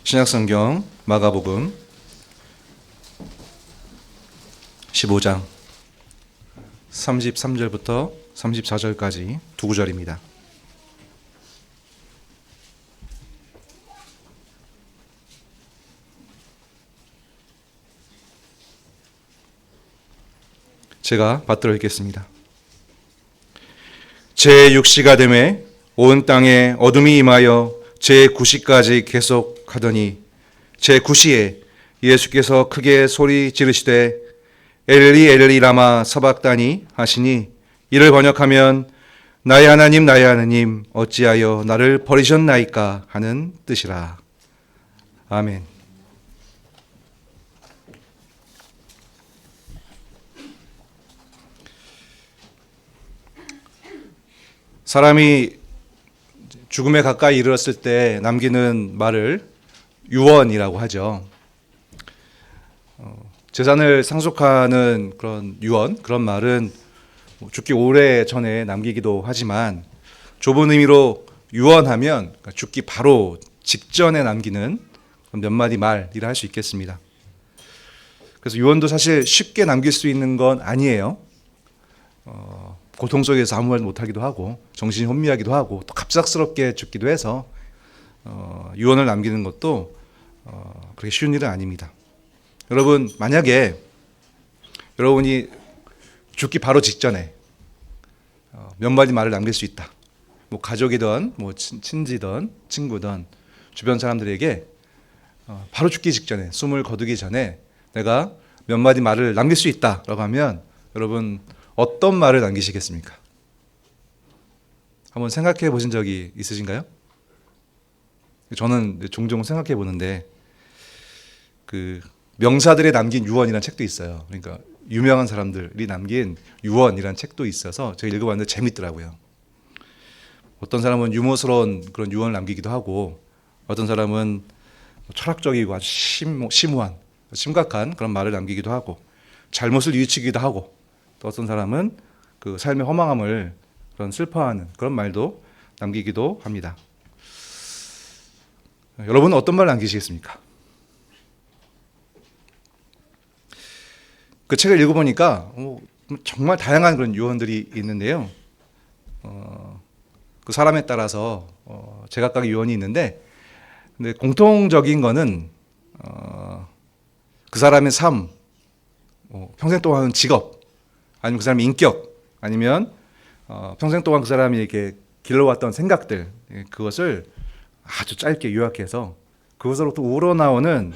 신약성경 마가복음 15장 33절부터 34절까지 두 구절입니다. 제가 받들어 읽겠습니다. 제6시가 되매 온 땅에 어둠이 임하여 제9시까지 계속하더니 제9시에 예수께서 크게 소리 지르시되 엘리 엘리 라마 사박다니 하시니 이를 번역하면 나의 하나님 어찌하여 나를 버리셨나이까 하는 뜻이라. 아멘. 사람이 죽음에 가까이 이르렀을 때 남기는 말을 유언이라고 하죠. 재산을 상속하는 그런 유언, 그런 말은 죽기 오래 전에 남기기도 하지만 좁은 의미로 유언하면 죽기 바로 직전에 남기는 몇 마디 말이라 할 수 있겠습니다. 그래서 유언도 사실 쉽게 남길 수 있는 건 아니에요. 고통 속에서 아무 말 못하기도 하고 정신이 혼미하기도 하고 또 갑작스럽게 죽기도 해서 유언을 남기는 것도 그렇게 쉬운 일은 아닙니다. 여러분, 만약에 여러분이 죽기 바로 직전에 몇 마디 말을 남길 수 있다. 뭐 가족이든 뭐 친지든 친구든 주변 사람들에게 바로 죽기 직전에 숨을 거두기 전에 내가 몇 마디 말을 남길 수 있다라고 하면 여러분 어떤 말을 남기시겠습니까? 한번 생각해 보신 적이 있으신가요? 저는 종종 생각해 보는데 그 명사들이 남긴 유언이라는 책도 있어요. 그러니까 유명한 사람들이 남긴 유언이라는 책도 있어서 제가 읽어봤는데 재밌더라고요. 어떤 사람은 유머스러운 그런 유언을 남기기도 하고 어떤 사람은 철학적이고 아주 심오한 심각한 그런 말을 남기기도 하고 잘못을 뉘우치기도 하고 또 어떤 사람은 그 삶의 허망함을 그런 슬퍼하는 그런 말도 남기기도 합니다. 여러분은 어떤 말 남기시겠습니까? 그 책을 읽어보니까 정말 다양한 그런 유언들이 있는데요. 그 사람에 따라서 제각각의 유언이 있는데, 근데 공통적인 거는 그 사람의 삶, 평생 동안 하는 직업, 아니면 그 사람의 인격, 아니면 평생 동안 그 사람이 이렇게 길러왔던 생각들, 그것을 아주 짧게 요약해서 그것으로부터 우러나오는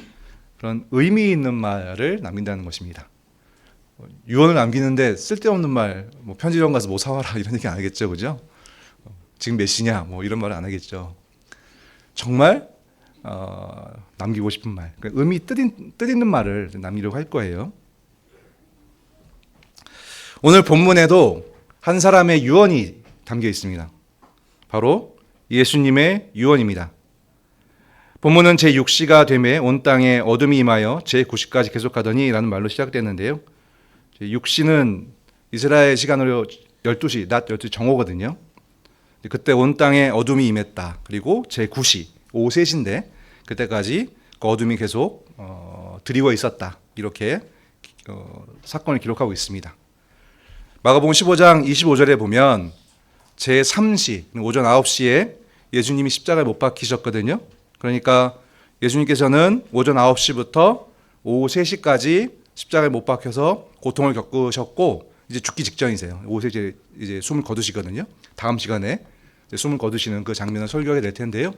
그런 의미 있는 말을 남긴다는 것입니다. 유언을 남기는데 쓸데없는 말, 뭐 편의점 가서 뭐 사와라 이런 얘기 안 하겠죠, 그죠? 지금 몇 시냐, 뭐 이런 말은 안 하겠죠. 정말 남기고 싶은 말, 그러니까 의미 뜻 있는 말을 남기려고 할 거예요. 오늘 본문에도 한 사람의 유언이 담겨 있습니다. 바로 예수님의 유언입니다. 본문은 제6시가 되매 온 땅에 어둠이 임하여 제9시까지 계속하더니 라는 말로 시작됐는데요. 제6시는 이스라엘 시간으로 12시, 낮 12시 정오거든요. 그때 온 땅에 어둠이 임했다. 그리고 제9시, 오후 3시인데 그때까지 그 어둠이 계속 드리워 있었다. 이렇게 사건을 기록하고 있습니다. 마가복음 15장 25절에 보면 제3시, 오전 9시에 예수님이 십자가에 못 박히셨거든요. 그러니까 예수님께서는 오전 9시부터 오후 3시까지 십자가에 못 박혀서 고통을 겪으셨고 이제 죽기 직전이세요. 오후 3시에 이제 숨을 거두시거든요. 다음 시간에 이제 숨을 거두시는 그 장면을 설교하게 될 텐데요.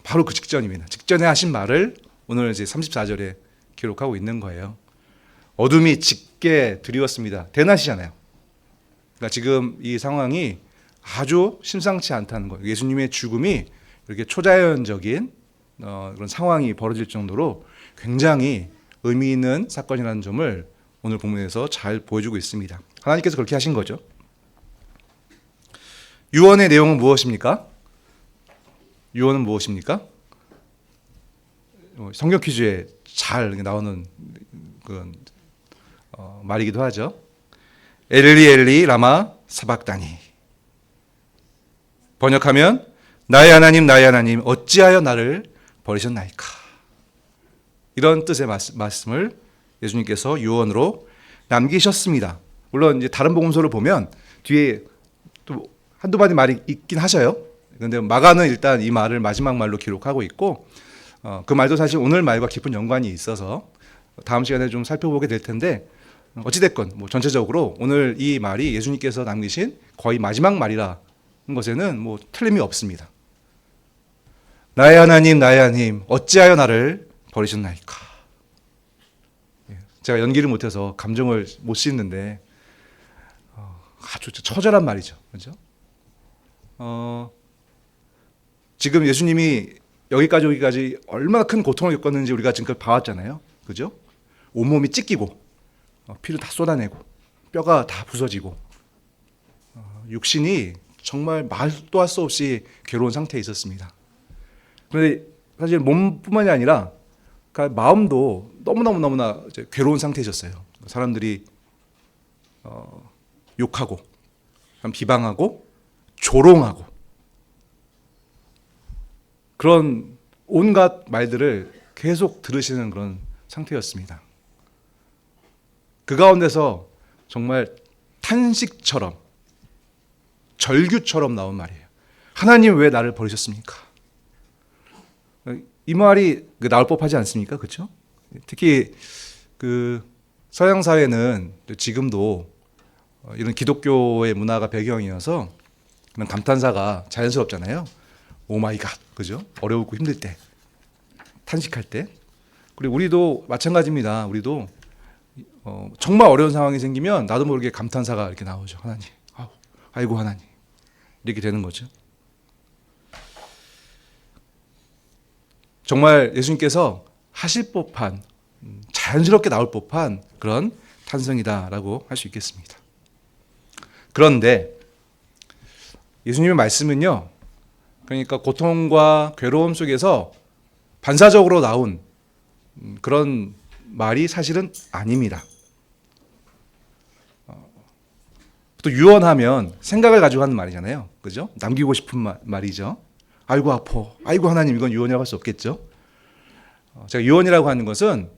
바로 그 직전입니다. 직전에 하신 말을 오늘 이제 34절에 기록하고 있는 거예요. 어둠이 짙게 드리웠습니다. 대낮이잖아요. 그러니까 지금 이 상황이 아주 심상치 않다는 거예요. 예수님의 죽음이 이렇게 초자연적인 그런 상황이 벌어질 정도로 굉장히 의미 있는 사건이라는 점을 오늘 본문에서 잘 보여주고 있습니다. 하나님께서 그렇게 하신 거죠. 유언의 내용은 무엇입니까? 유언은 무엇입니까? 성경 퀴즈에 잘 나오는 그런 말이기도 하죠. 엘리 엘리 라마 사박다니. 번역하면 나의 하나님 어찌하여 나를 버리셨나이까. 이런 뜻의 말씀을 예수님께서 유언으로 남기셨습니다. 물론 이제 다른 복음서를 보면 뒤에 또 한두 마디 말이 있긴 하셔요. 그런데 마가는 일단 이 말을 마지막 말로 기록하고 있고 그 말도 사실 오늘 말과 깊은 연관이 있어서 다음 시간에 좀 살펴보게 될 텐데 어찌됐건 뭐 전체적으로 오늘 이 말이 예수님께서 남기신 거의 마지막 말이라는 것에는 뭐 틀림이 없습니다. 나의 하나님 어찌하여 나를 버리셨나이까. 제가 연기를 못해서 감정을 못 싣는데 아주 처절한 말이죠. 그렇죠? 지금 예수님이 여기까지 오기까지 얼마나 큰 고통을 겪었는지 우리가 지금까지 봐왔잖아요. 그죠? 온몸이 찢기고 피를 다 쏟아내고 뼈가 다 부서지고 육신이 정말 말도 할 수 없이 괴로운 상태에 있었습니다. 그런데 사실 몸뿐만이 아니라 마음도 너무나 괴로운 상태에 있었어요. 사람들이 욕하고 비방하고 조롱하고 그런 온갖 말들을 계속 들으시는 그런 상태였습니다. 그 가운데서 정말 탄식처럼 절규처럼 나온 말이에요. 하나님 왜 나를 버리셨습니까? 이 말이 나올 법하지 않습니까? 그렇죠? 특히 그 서양 사회는 지금도 이런 기독교의 문화가 배경이어서 그런 감탄사가 자연스럽잖아요. 오 마이 갓, 그죠? 어려우고 힘들 때, 탄식할 때. 그리고 우리도 마찬가지입니다. 우리도 정말 어려운 상황이 생기면 나도 모르게 감탄사가 이렇게 나오죠. 하나님, 아이고 하나님, 이렇게 되는 거죠. 정말 예수님께서 하실 법한, 자연스럽게 나올 법한 그런 탄성이다라고 할 수 있겠습니다. 그런데 예수님의 말씀은요, 그러니까 고통과 괴로움 속에서 반사적으로 나온 그런 말이 사실은 아닙니다. 또 유언하면 생각을 가지고 하는 말이잖아요. 그죠? 남기고 싶은 말이죠. 아이고 아파, 아이고 하나님, 이건 유언이라고 할 수 없겠죠. 제가 유언이라고 하는 것은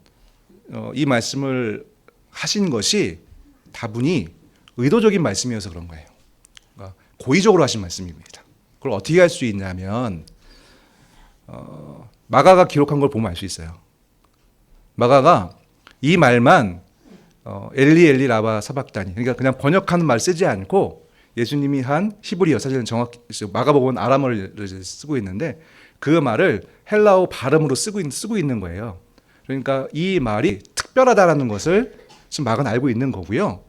이 말씀을 하신 것이 다분히 의도적인 말씀이어서 그런 거예요. 그러니까 고의적으로 하신 말씀입니다. 그걸 어떻게 할 수 있냐면 마가가 기록한 걸 보면 알 수 있어요. 마가가 이 말만 엘리 엘리 라바 사박다니, 그러니까 그냥 번역하는 말 쓰지 않고 예수님이 한 히브리어, 사실은 정확히 마가복음은 아람어를 쓰고 있는데 그 말을 헬라어 발음으로 쓰고 있는 거예요. 그러니까 이 말이 특별하다라는 것을 지금 마가는 알고 있는 거고요.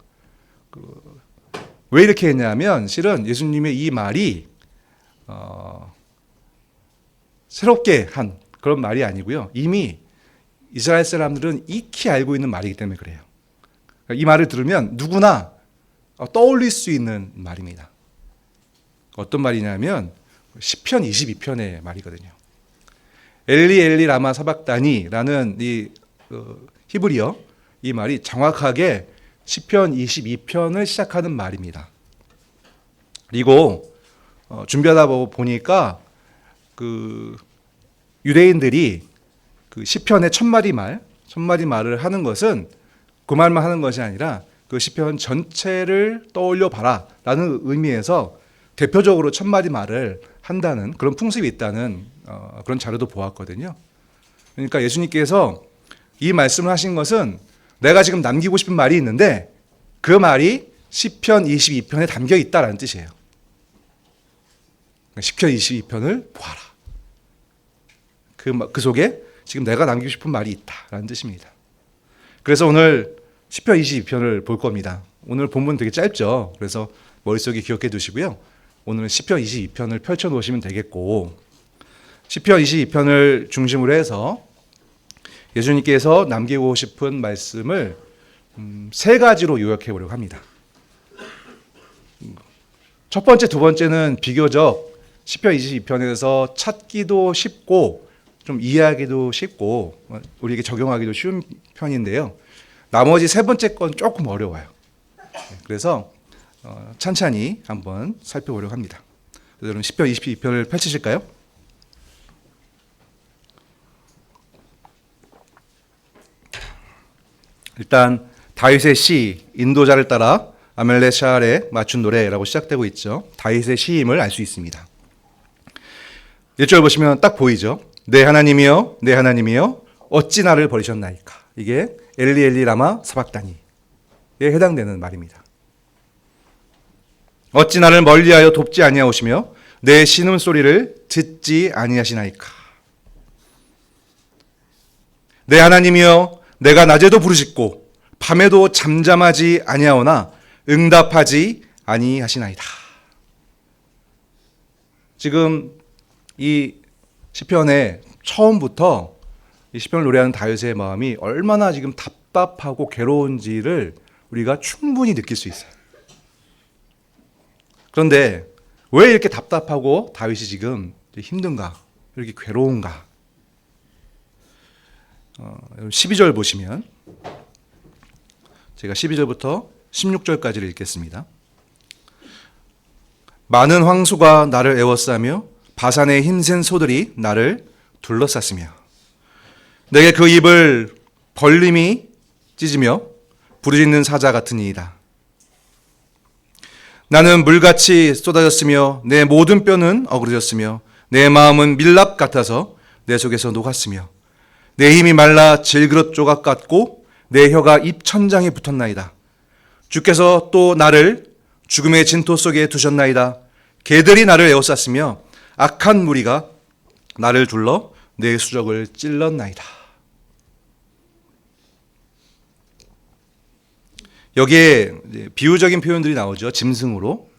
왜 이렇게 했냐면 실은 예수님의 이 말이 새롭게 한 그런 말이 아니고요. 이미 이스라엘 사람들은 익히 알고 있는 말이기 때문에 그래요. 이 말을 들으면 누구나 떠올릴 수 있는 말입니다. 어떤 말이냐면 시편 22편의 말이거든요. 엘리 엘리 라마 사박다니라는 이 히브리어 이 말이 정확하게 시편 22편을 시작하는 말입니다. 그리고 준비하다 보니까 그 유대인들이 그 시편의 첫 마디 말을 하는 것은 그 말만 하는 것이 아니라 그 시편 전체를 떠올려 봐라라는 의미에서 대표적으로 첫 마디 말을 한다는 그런 풍습이 있다는 그런 자료도 보았거든요. 그러니까 예수님께서 이 말씀을 하신 것은 내가 지금 남기고 싶은 말이 있는데 그 말이 시편 22편에 담겨 있다라는 뜻이에요. 시편 22편을 보아라. 그 속에 지금 내가 남기고 싶은 말이 있다라는 뜻입니다. 그래서 오늘 시편 22편을 볼 겁니다. 오늘 본문 되게 짧죠. 그래서 머릿속에 기억해 두시고요. 오늘은 시편 22편을 펼쳐 놓으시면 되겠고, 시편 22편을 중심으로 해서 예수님께서 남기고 싶은 말씀을 세 가지로 요약해 보려고 합니다. 첫 번째, 두 번째는 비교적 시편 22편에서 찾기도 쉽고 좀 이해하기도 쉽고 우리에게 적용하기도 쉬운 편인데요. 나머지 세 번째 건 조금 어려워요. 그래서 찬찬히 한번 살펴보려고 합니다. 여러분 시편 22편을 펼치실까요? 일단 다윗의 시, 인도자를 따라 아멜레샬에 맞춘 노래라고 시작되고 있죠. 다윗의 시임을 알 수 있습니다. 1절 보시면 딱 보이죠. 내 하나님이여, 내 하나님이여, 어찌 나를 버리셨나이까. 이게 엘리 엘리 라마 사박다니에 해당되는 말입니다. 어찌 나를 멀리하여 돕지 아니하오시며 내 신음소리를 듣지 아니하시나이까. 내 하나님이여, 내가 낮에도 부르짖고 밤에도 잠잠하지 아니하오나 응답하지 아니하시나이다. 지금 이 시편의 처음부터 이 시편을 노래하는 다윗의 마음이 얼마나 지금 답답하고 괴로운지를 우리가 충분히 느낄 수 있어요. 그런데 왜 이렇게 답답하고 다윗이 지금 힘든가? 이렇게 괴로운가? 12절 보시면 제가 12절부터 16절까지를 읽겠습니다. 많은 황소가 나를 애워싸며 바산의 힘센 소들이 나를 둘러쌌으며 내게 그 입을 벌림이 찢으며 부르짖는 사자 같으니이다. 나는 물같이 쏟아졌으며 내 모든 뼈는 어그러졌으며 내 마음은 밀랍 같아서 내 속에서 녹았으며 내 힘이 말라 질그릇 조각 같고 내 혀가 입 천장에 붙었나이다. 주께서 또 나를 죽음의 진토 속에 두셨나이다. 개들이 나를 에워쌌으며 악한 무리가 나를 둘러 내 수적을 찔렀나이다. 여기에 비유적인 표현들이 나오죠. 짐승으로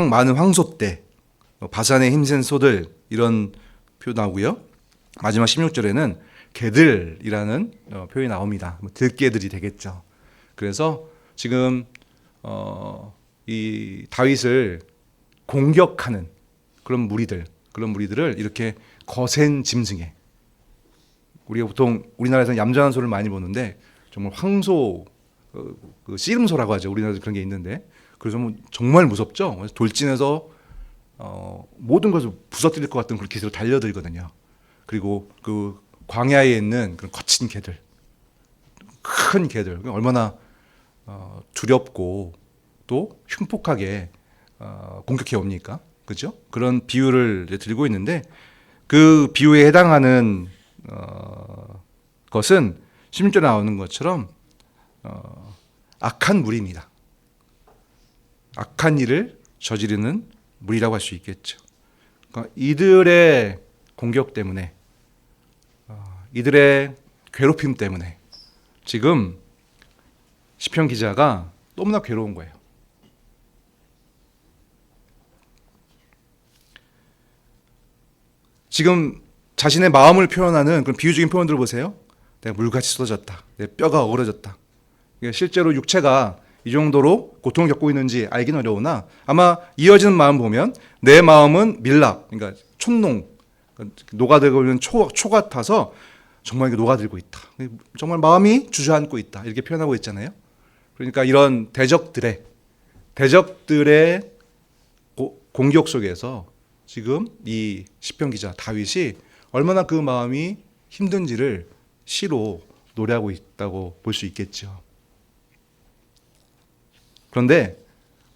많은 황소떼, 바산의 힘센 소들 이런 표현 나오고요. 마지막 16절에는 개들이라는 표현이 나옵니다. 들개들이 되겠죠. 그래서 지금 이 다윗을 공격하는 그런 무리들을 이렇게 거센 짐승에, 우리가 보통 우리나라에서는 얌전한 소를 많이 보는데 정말 황소, 그 씨름소라고 하죠. 우리나라에서 그런 게 있는데 그래서 정말 무섭죠. 그래서 돌진해서 모든 것을 부서뜨릴 것 같은 그런 기세로 달려들거든요. 그리고 그 광야에 있는 그런 거친 개들, 큰 개들, 얼마나 두렵고 또 흉폭하게 공격해 옵니까? 그죠? 그런 비유를 들고 있는데 그 비유에 해당하는 것은 16절에 나오는 것처럼 악한 무리입니다. 악한 일을 저지르는 무리라고 할 수 있겠죠. 그러니까 이들의 공격 때문에, 이들의 괴롭힘 때문에 지금 시편 기자가 너무나 괴로운 거예요. 지금 자신의 마음을 표현하는 그런 비유적인 표현들을 보세요. 내가 물같이 쏟아졌다. 내 뼈가 어그러졌다. 실제로 육체가 이 정도로 고통을 겪고 있는지 알기는 어려우나 아마 이어지는 마음 보면 내 마음은 밀랍, 그러니까 촛농, 녹아들고 있는 초 같아서 정말 녹아들고 있다. 정말 마음이 주저앉고 있다. 이렇게 표현하고 있잖아요. 그러니까 이런 대적들의 공격 속에서 지금 이 시편 기자 다윗이 얼마나 그 마음이 힘든지를 시로 노래하고 있다고 볼 수 있겠죠. 그런데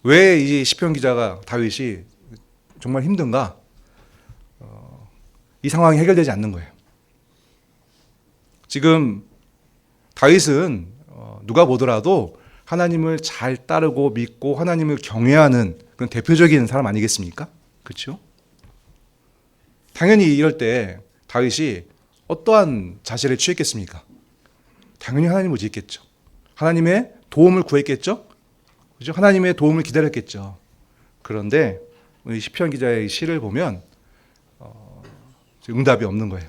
왜 이 시편 기자가 다윗이 정말 힘든가? 이 상황이 해결되지 않는 거예요. 지금 다윗은 누가 보더라도 하나님을 잘 따르고 믿고 하나님을 경외하는 그런 대표적인 사람 아니겠습니까? 그렇죠? 당연히 이럴 때 다윗이 어떠한 자세를 취했겠습니까? 당연히 하나님을 의지했겠죠. 하나님의 도움을 구했겠죠. 그죠? 하나님의 도움을 기다렸겠죠. 그런데 이 시편 기자의 시를 보면 응답이 없는 거예요.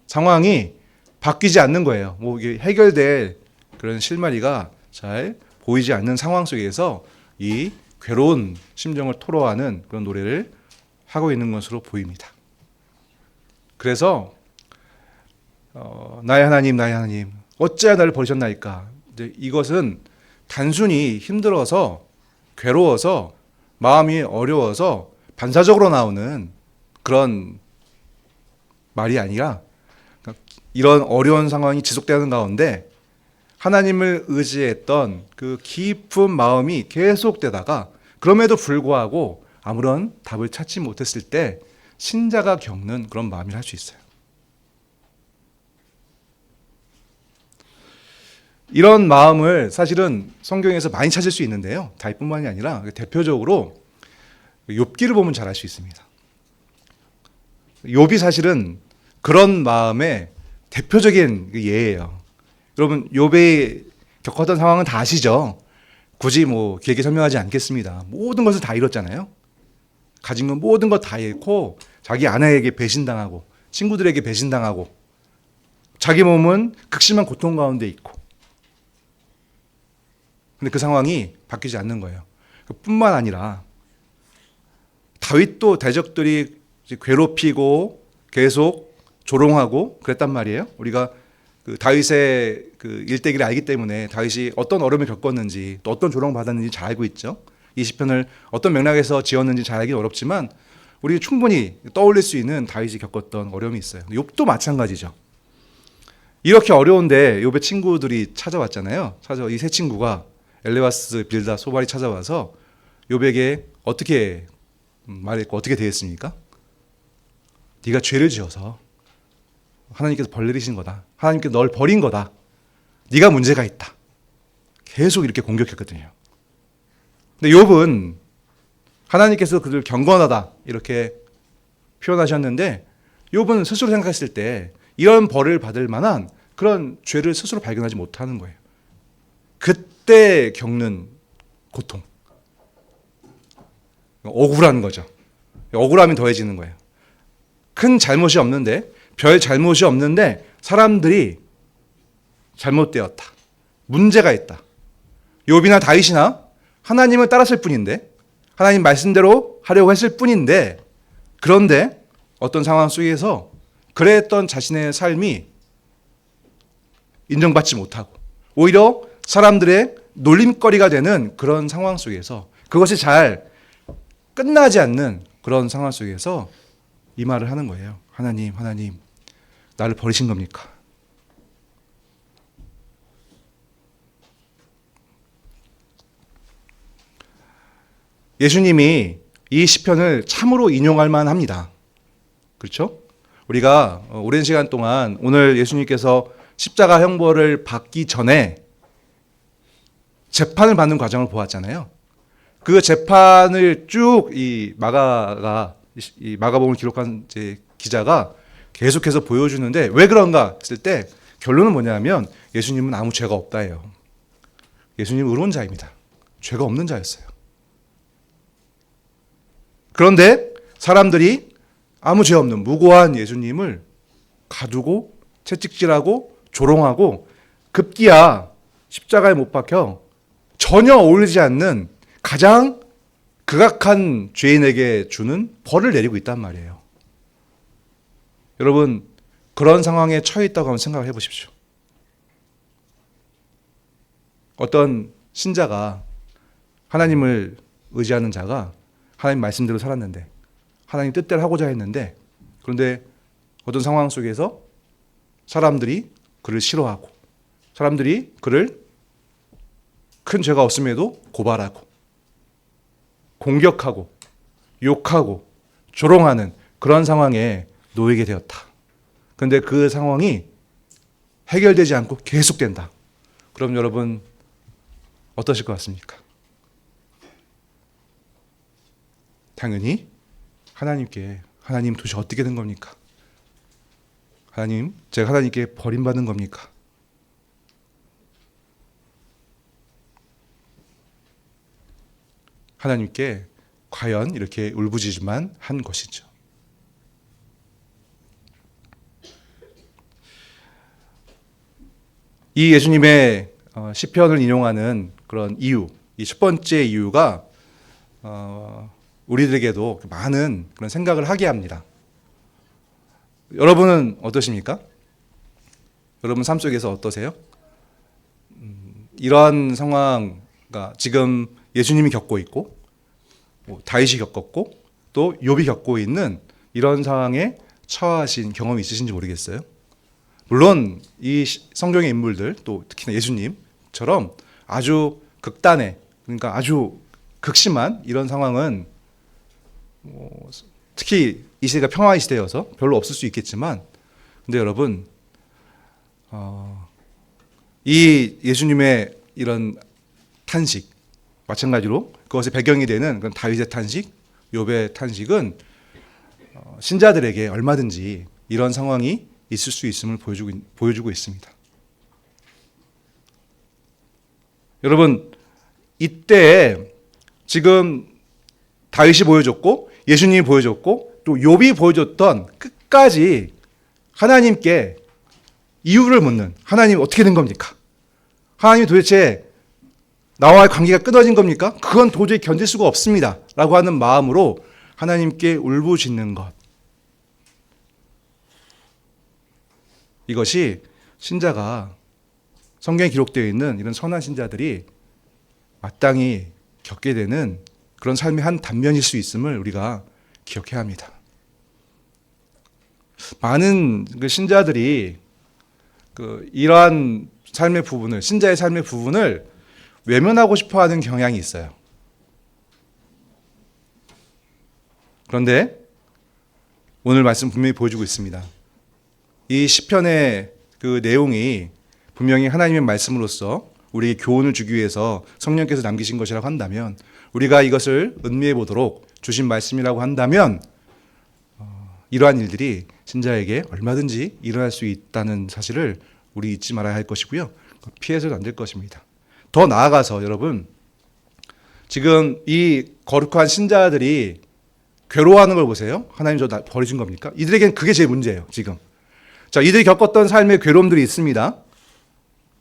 상황이 바뀌지 않는 거예요. 이게 해결될 그런 실마리가 잘 보이지 않는 상황 속에서 이 괴로운 심정을 토로하는 그런 노래를 하고 있는 것으로 보입니다. 그래서 나의 하나님, 나의 하나님, 어찌하여 나를 버리셨나이까? 이것은 단순히 힘들어서, 괴로워서, 마음이 어려워서 반사적으로 나오는 그런 말이 아니라 이런 어려운 상황이 지속되는 가운데 하나님을 의지했던 그 깊은 마음이 계속되다가 그럼에도 불구하고 아무런 답을 찾지 못했을 때 신자가 겪는 그런 마음이라 할 수 있어요. 이런 마음을 사실은 성경에서 많이 찾을 수 있는데요. 다윗뿐만이 아니라 대표적으로 욥기를 보면 잘 알 수 있습니다. 욥이 사실은 그런 마음의 대표적인 예예요. 여러분 욥이 겪었던 상황은 다 아시죠? 굳이 길게 설명하지 않겠습니다. 모든 것을 다 잃었잖아요. 가진 건 모든 것 다 잃고 자기 아내에게 배신당하고 친구들에게 배신당하고 자기 몸은 극심한 고통 가운데 있고 근데 그 상황이 바뀌지 않는 거예요. 뿐만 아니라 다윗도 대적들이 괴롭히고 계속 조롱하고 그랬단 말이에요. 우리가 그 다윗의 그 일대기를 알기 때문에 다윗이 어떤 어려움을 겪었는지 또 어떤 조롱받았는지 잘 알고 있죠. 이 시편을 어떤 맥락에서 지었는지 잘 알기 어렵지만 우리 충분히 떠올릴 수 있는 다윗이 겪었던 어려움이 있어요. 욥도 마찬가지죠. 이렇게 어려운데 욥의 친구들이 찾아왔잖아요. 이 세 친구가 엘레바스, 빌다, 소발이 찾아와서 욥에게 어떻게 말했고 어떻게 대했습니까? 네가 죄를 지어서 하나님께서 벌 내리신 거다. 하나님께서 널 버린 거다. 네가 문제가 있다. 계속 이렇게 공격했거든요. 근데 욥은 하나님께서 그를 경건하다 이렇게 표현하셨는데 욥은 스스로 생각했을 때 이런 벌을 받을 만한 그런 죄를 스스로 발견하지 못하는 거예요. 그때 겪는 고통. 억울한 거죠. 억울함이 더해지는 거예요. 큰 잘못이 없는데 별 잘못이 없는데 사람들이 잘못되었다. 문제가 있다. 욥이나 다윗이나 하나님을 따랐을 뿐인데 하나님 말씀대로 하려고 했을 뿐인데 그런데 어떤 상황 속에서 그랬던 자신의 삶이 인정받지 못하고 오히려 사람들의 놀림거리가 되는 그런 상황 속에서 그것이 잘 끝나지 않는 그런 상황 속에서 이 말을 하는 거예요. 하나님, 나를 버리신 겁니까? 예수님이 이 시편을 참으로 인용할 만합니다. 그렇죠? 우리가 오랜 시간 동안 오늘 예수님께서 십자가 형벌을 받기 전에 재판을 받는 과정을 보았잖아요. 그 재판을 쭉 이 마가복음을 기록한 기자가 계속해서 보여주는데 왜 그런가 했을 때 결론은 뭐냐면 예수님은 아무 죄가 없다예요. 예수님은 의로운 자입니다. 죄가 없는 자였어요. 그런데 사람들이 아무 죄 없는 무고한 예수님을 가두고 채찍질하고 조롱하고 급기야 십자가에 못 박혀 전혀 어울리지 않는 가장 극악한 죄인에게 주는 벌을 내리고 있단 말이에요. 여러분 그런 상황에 처해 있다고 한번 생각을 해보십시오. 어떤 신자가 하나님을 의지하는 자가 하나님 말씀대로 살았는데 하나님 뜻대로 하고자 했는데 그런데 어떤 상황 속에서 사람들이 그를 싫어하고 사람들이 그를 큰 죄가 없음에도 고발하고 공격하고 욕하고 조롱하는 그런 상황에 놓이게 되었다. 그런데 그 상황이 해결되지 않고 계속된다. 그럼 여러분 어떠실 것 같습니까? 당연히 하나님 도대체 어떻게 된 겁니까? 하나님, 제가 하나님께 버림받은 겁니까? 하나님께 과연 이렇게 울부짖을만 한 것이죠. 이 예수님의 시편을 인용하는 그런 이유, 이 첫 번째 이유가 우리들에게도 많은 그런 생각을 하게 합니다. 여러분은 어떠십니까? 여러분 삶 속에서 어떠세요? 이러한 상황가 지금 예수님이 겪고 있고 다윗이 겪었고 또 욥이 겪고 있는 이런 상황에 처하신 경험이 있으신지 모르겠어요. 물론 이 성경의 인물들, 또 특히나 예수님처럼 아주 극단의, 그러니까 아주 극심한 이런 상황은 특히 이 시대가 평화의 시대여서 별로 없을 수 있겠지만, 근데 여러분, 이 예수님의 이런 탄식, 마찬가지로 그것의 배경이 되는 그런 다윗의 탄식, 욥의 탄식은 신자들에게 얼마든지 이런 상황이 있을 수 있음을 보여주고 있습니다. 여러분, 이때 지금 다윗이 보여줬고 예수님이 보여줬고 또 욥이 보여줬던 끝까지 하나님께 이유를 묻는, 하나님 어떻게 된 겁니까? 하나님이 도대체 나와의 관계가 끊어진 겁니까? 그건 도저히 견딜 수가 없습니다 라고 하는 마음으로 하나님께 울부짖는 것, 이것이 신자가 성경에 기록되어 있는 이런 선한 신자들이 마땅히 겪게 되는 그런 삶의 한 단면일 수 있음을 우리가 기억해야 합니다. 많은 신자들이 이러한 삶의 부분을, 신자의 삶의 부분을 외면하고 싶어하는 경향이 있어요. 그런데 오늘 말씀 분명히 보여주고 있습니다. 이 시편의 그 내용이 분명히 하나님의 말씀으로서 우리에게 교훈을 주기 위해서 성령께서 남기신 것이라고 한다면, 우리가 이것을 음미해 보도록 주신 말씀이라고 한다면, 이러한 일들이 신자에게 얼마든지 일어날 수 있다는 사실을 우리 잊지 말아야 할 것이고요. 피해서는 안 될 것입니다. 더 나아가서 여러분, 지금 이 거룩한 신자들이 괴로워하는 걸 보세요. 하나님 저 버리신 겁니까? 이들에겐 그게 제일 문제예요, 지금. 자, 이들이 겪었던 삶의 괴로움들이 있습니다.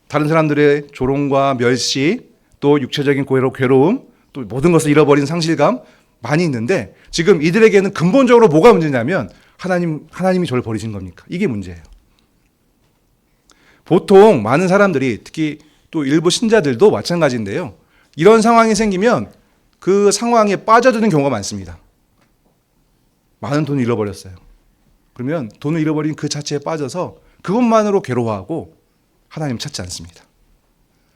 다른 사람들의 조롱과 멸시, 또 육체적인 괴로움, 또 모든 것을 잃어버린 상실감 많이 있는데, 지금 이들에게는 근본적으로 뭐가 문제냐면 하나님이 저를 버리신 겁니까? 이게 문제예요. 보통 많은 사람들이, 특히 또 일부 신자들도 마찬가지인데요, 이런 상황이 생기면 그 상황에 빠져드는 경우가 많습니다. 많은 돈을 잃어버렸어요. 그러면 돈을 잃어버린 그 자체에 빠져서 그것만으로 괴로워하고 하나님 찾지 않습니다.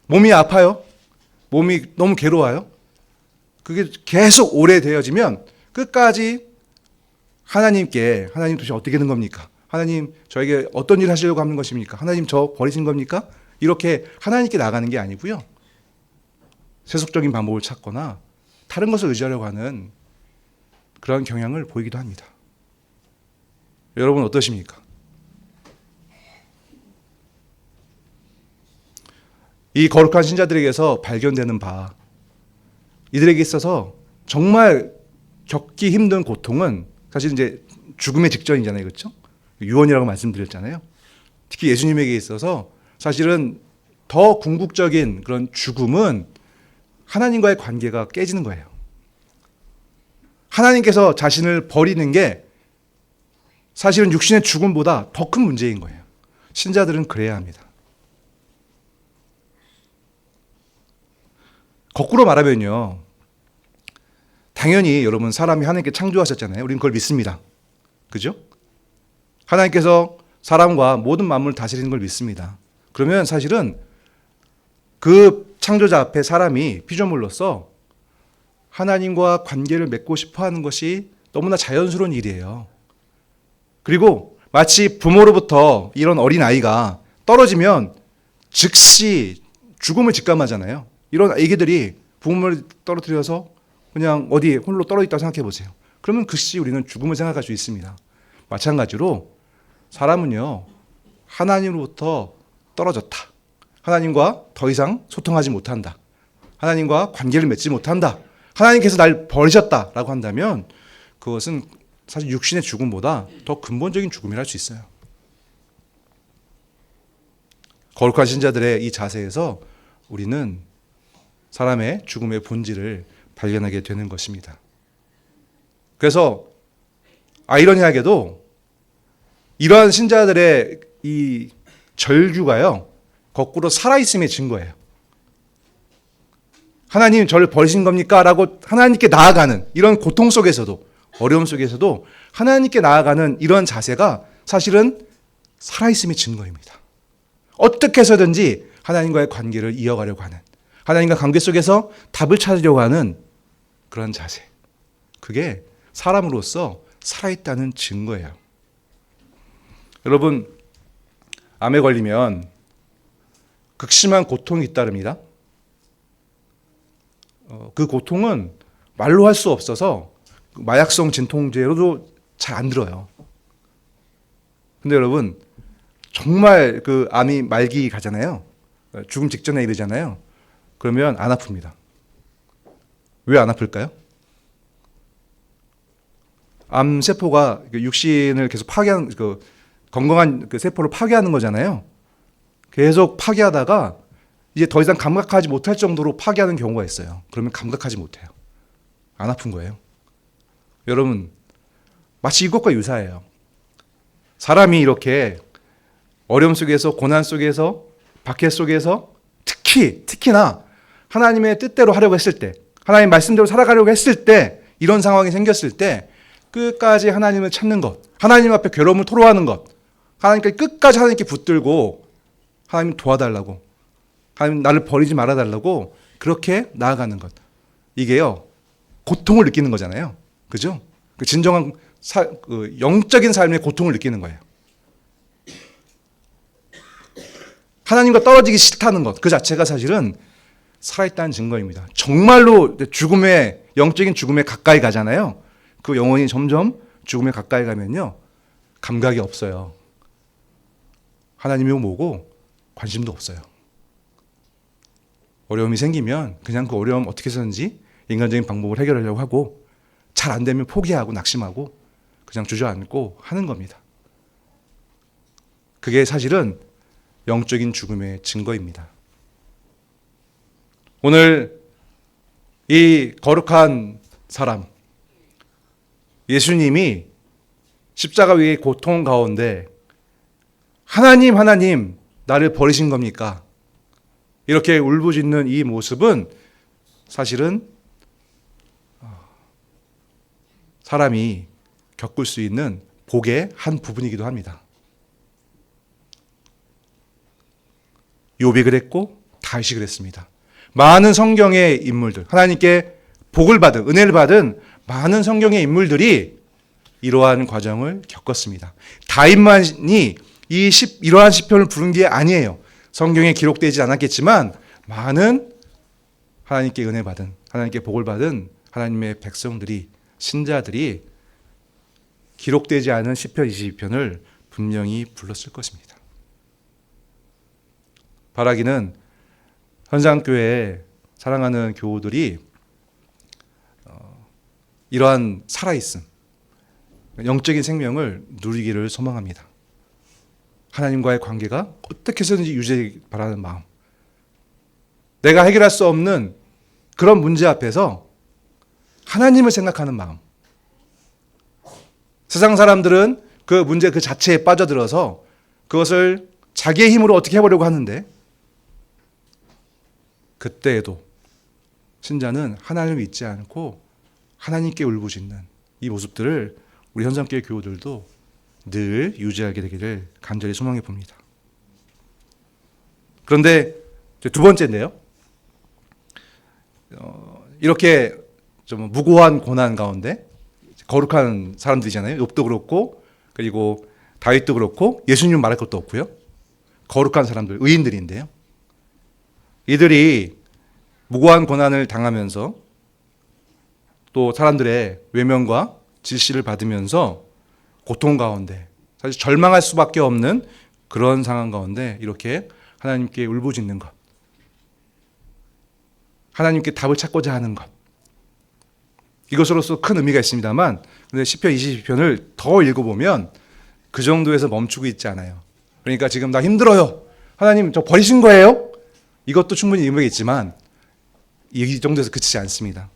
몸이 아파요. 몸이 너무 괴로워요. 그게 계속 오래되어지면 끝까지 하나님 도대체 어떻게 된 겁니까? 하나님 저에게 어떤 일을 하시려고 하는 것입니까? 하나님 저 버리신 겁니까? 이렇게 하나님께 나가는 게 아니고요, 세속적인 방법을 찾거나 다른 것을 의지하려고 하는 그런 경향을 보이기도 합니다. 여러분 어떠십니까? 이 거룩한 신자들에게서 발견되는 바, 이들에게 있어서 정말 겪기 힘든 고통은 사실 이제 죽음의 직전이잖아요, 그렇죠? 유언이라고 말씀드렸잖아요. 특히 예수님에게 있어서 사실은 더 궁극적인 그런 죽음은 하나님과의 관계가 깨지는 거예요. 하나님께서 자신을 버리는 게 사실은 육신의 죽음보다 더 큰 문제인 거예요. 신자들은 그래야 합니다. 거꾸로 말하면요, 당연히 여러분 사람이 하나님께 창조하셨잖아요. 우리는 그걸 믿습니다. 그죠? 하나님께서 사람과 모든 만물을 다스리는 걸 믿습니다. 그러면 사실은 그 창조자 앞에 사람이 피조물로서 하나님과 관계를 맺고 싶어 하는 것이 너무나 자연스러운 일이에요. 그리고 마치 부모로부터 이런 어린아이가 떨어지면 즉시 죽음을 직감하잖아요. 이런 아기들이 부모를 떨어뜨려서 그냥 어디 홀로 떨어져 있다고 생각해 보세요. 그러면 즉시 우리는 죽음을 생각할 수 있습니다. 마찬가지로 사람은요, 하나님으로부터 떨어졌다, 하나님과 더 이상 소통하지 못한다, 하나님과 관계를 맺지 못한다, 하나님께서 날 버리셨다라고 한다면 그것은 사실 육신의 죽음보다 더 근본적인 죽음이라 할 수 있어요. 거룩한 신자들의 이 자세에서 우리는 사람의 죽음의 본질을 발견하게 되는 것입니다. 그래서 아이러니하게도 이러한 신자들의 이 절규가요, 거꾸로 살아있음의 증거예요. 하나님 저를 버리신 겁니까? 라고 하나님께 나아가는 이런 고통 속에서도, 어려움 속에서도 하나님께 나아가는 이런 자세가 사실은 살아있음의 증거입니다. 어떻게 해서든지 하나님과의 관계를 이어가려고 하는, 하나님과 관계 속에서 답을 찾으려고 하는 그런 자세. 그게 사람으로서 살아있다는 증거예요. 여러분, 암에 걸리면 극심한 고통이 잇따릅니다. 그 고통은 말로 할 수 없어서 마약성 진통제로도 잘 안 들어요. 근데 여러분, 정말 그 암이 말기 가잖아요. 죽음 직전에 이르잖아요. 그러면 안 아픕니다. 왜 안 아플까요? 암 세포가 육신을 계속 파괴하는, 건강한 그 세포를 파괴하는 거잖아요. 계속 파괴하다가 이제 더 이상 감각하지 못할 정도로 파괴하는 경우가 있어요. 그러면 감각하지 못해요. 안 아픈 거예요. 여러분, 마치 이것과 유사해요. 사람이 이렇게 어려움 속에서, 고난 속에서, 박해 속에서 특히나 하나님의 뜻대로 하려고 했을 때, 하나님 말씀대로 살아가려고 했을 때, 이런 상황이 생겼을 때 끝까지 하나님을 찾는 것, 하나님 앞에 괴로움을 토로하는 것, 하나님께 끝까지 하나님께 붙들고 하나님 도와달라고, 하나님 나를 버리지 말아달라고 그렇게 나아가는 것. 이게요, 고통을 느끼는 거잖아요. 그죠? 그 진정한 영적인 삶의 고통을 느끼는 거예요. 하나님과 떨어지기 싫다는 것, 그 자체가 사실은 살아있다는 증거입니다. 정말로 영적인 죽음에 가까이 가잖아요. 그 영혼이 점점 죽음에 가까이 가면요, 감각이 없어요. 하나님이 뭐고 관심도 없어요. 어려움이 생기면 그냥 그 어려움 어떻게 해서든지 인간적인 방법을 해결하려고 하고, 잘 안 되면 포기하고 낙심하고 그냥 주저앉고 하는 겁니다. 그게 사실은 영적인 죽음의 증거입니다. 오늘 이 거룩한 사람, 예수님이 십자가 위의 고통 가운데 하나님, 나를 버리신 겁니까? 이렇게 울부짖는 이 모습은 사실은 사람이 겪을 수 있는 복의 한 부분이기도 합니다. 욥이 그랬고 다윗이 그랬습니다. 많은 성경의 인물들, 하나님께 복을 받은, 은혜를 받은 많은 성경의 인물들이 이러한 과정을 겪었습니다. 다윗만이 이러한 시편을 부른 게 아니에요. 성경에 기록되지 않았겠지만 많은 하나님께 은혜 받은, 하나님께 복을 받은 하나님의 백성들이, 신자들이 기록되지 않은 시편 22편을 분명히 불렀을 것입니다. 바라기는 현장교회에 사랑하는 교우들이 이러한 살아있음, 영적인 생명을 누리기를 소망합니다. 하나님과의 관계가 어떻게 해서든지 유지되길 바라는 마음, 내가 해결할 수 없는 그런 문제 앞에서 하나님을 생각하는 마음. 세상 사람들은 그 문제 그 자체에 빠져들어서 그것을 자기의 힘으로 어떻게 해보려고 하는데, 그때에도 신자는 하나님을 잊지 않고 하나님께 울부짖는 이 모습들을 우리 현장교회 교우들도 늘 유지하게 되기를 간절히 소망해 봅니다. 그런데 두 번째인데요, 이렇게 좀 무고한 고난 가운데 거룩한 사람들이잖아요. 욥도 그렇고, 그리고 다윗도 그렇고, 예수님 말할 것도 없고요. 거룩한 사람들, 의인들인데요. 이들이 무고한 고난을 당하면서 또 사람들의 외면과 질시를 받으면서 고통 가운데, 사실 절망할 수밖에 없는 그런 상황 가운데 이렇게 하나님께 울부짖는 것, 하나님께 답을 찾고자 하는 것, 이것으로서 큰 의미가 있습니다만, 근데 시편 22편을 더 읽어보면 그 정도에서 멈추고 있지 않아요. 그러니까 지금 나 힘들어요, 하나님 저 버리신 거예요? 이것도 충분히 의미가 있지만 이 정도에서 그치지 않습니다.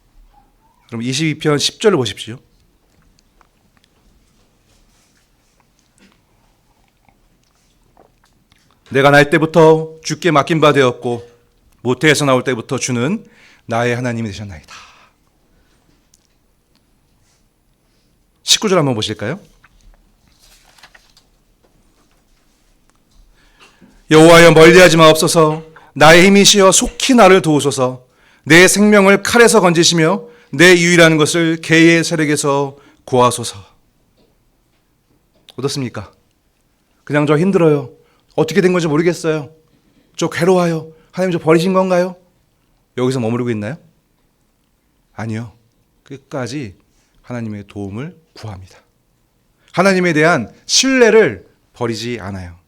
그럼 22편 10절을 보십시오. 내가 날 때부터 주께 맡긴 바 되었고 모태에서 나올 때부터 주는 나의 하나님이 되셨나이다. 19절 한번 보실까요? 여호와여 멀리하지 마옵소서. 나의 힘이시여 속히 나를 도우소서. 내 생명을 칼에서 건지시며 내 유일한 것을 개의 세력에서 구하소서. 어떻습니까? 그냥 저 힘들어요. 어떻게 된 건지 모르겠어요. 저 괴로워요. 하나님 저 버리신 건가요? 여기서 머무르고 있나요? 아니요. 끝까지 하나님의 도움을 구합니다. 하나님에 대한 신뢰를 버리지 않아요.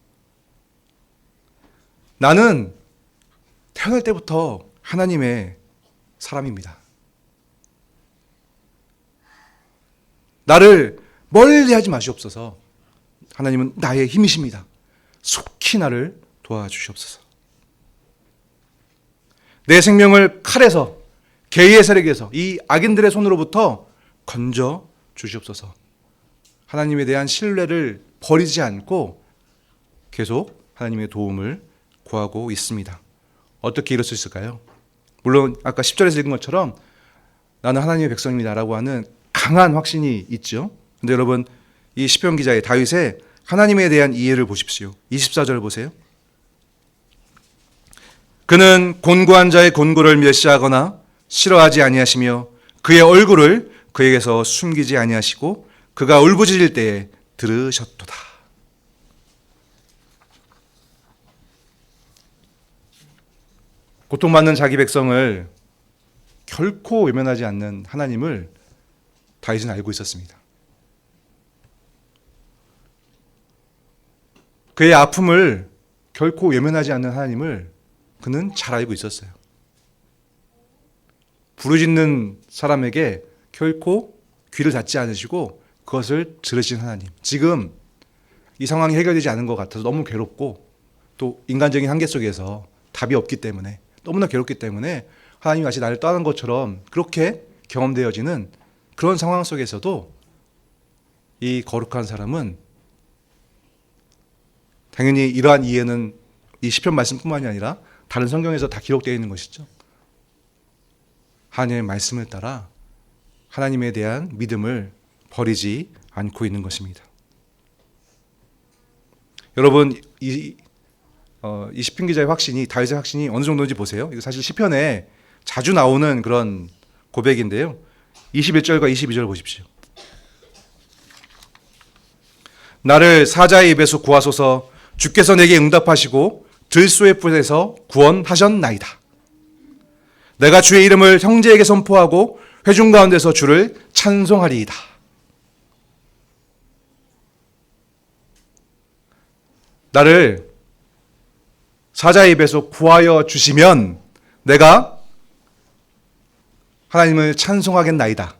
나는 태어날 때부터 하나님의 사람입니다. 나를 멀리하지 마시옵소서. 하나님은 나의 힘이십니다. 속히 나를 도와주시옵소서. 내 생명을 칼에서, 개의 세력에서, 이 악인들의 손으로부터 건져 주시옵소서. 하나님에 대한 신뢰를 버리지 않고 계속 하나님의 도움을 구하고 있습니다. 어떻게 이럴 수 있을까요? 물론 아까 10절에서 읽은 것처럼 나는 하나님의 백성입니다라고 하는 강한 확신이 있죠. 그런데 여러분, 이 시편 기자의 다윗의 하나님에 대한 이해를 보십시오. 24절 보세요. 그는 곤고한 자의 곤고를 멸시하거나 싫어하지 아니하시며 그의 얼굴을 그에게서 숨기지 아니하시고 그가 울부짖을 때에 들으셨도다. 고통받는 자기 백성을 결코 외면하지 않는 하나님을 다윗은 알고 있었습니다. 그의 아픔을 결코 외면하지 않는 하나님을 그는 잘 알고 있었어요. 부르짖는 사람에게 결코 귀를 닫지 않으시고 그것을 들으신 하나님. 지금 이 상황이 해결되지 않은 것 같아서 너무 괴롭고 또 인간적인 한계 속에서 답이 없기 때문에 너무나 괴롭기 때문에 하나님이 마치 나를 떠난 것처럼 그렇게 경험되어지는 그런 상황 속에서도 이 거룩한 사람은 당연히 이러한 이해는 이 시편 말씀뿐만이 아니라 다른 성경에서 다 기록되어 있는 것이죠. 하나님의 말씀을 따라 하나님에 대한 믿음을 버리지 않고 있는 것입니다. 여러분, 이 시편 기자의 확신이, 다윗의 확신이 어느 정도인지 보세요. 이거 사실 시편에 자주 나오는 그런 고백인데요. 21절과 22절 보십시오. 나를 사자의 입에서 구하소서. 주께서 내게 응답하시고 들소의 뿔에서 구원하셨나이다. 내가 주의 이름을 형제에게 선포하고 회중 가운데서 주를 찬송하리이다. 나를 사자의 입에서 구하여 주시면 내가 하나님을 찬송하겠나이다.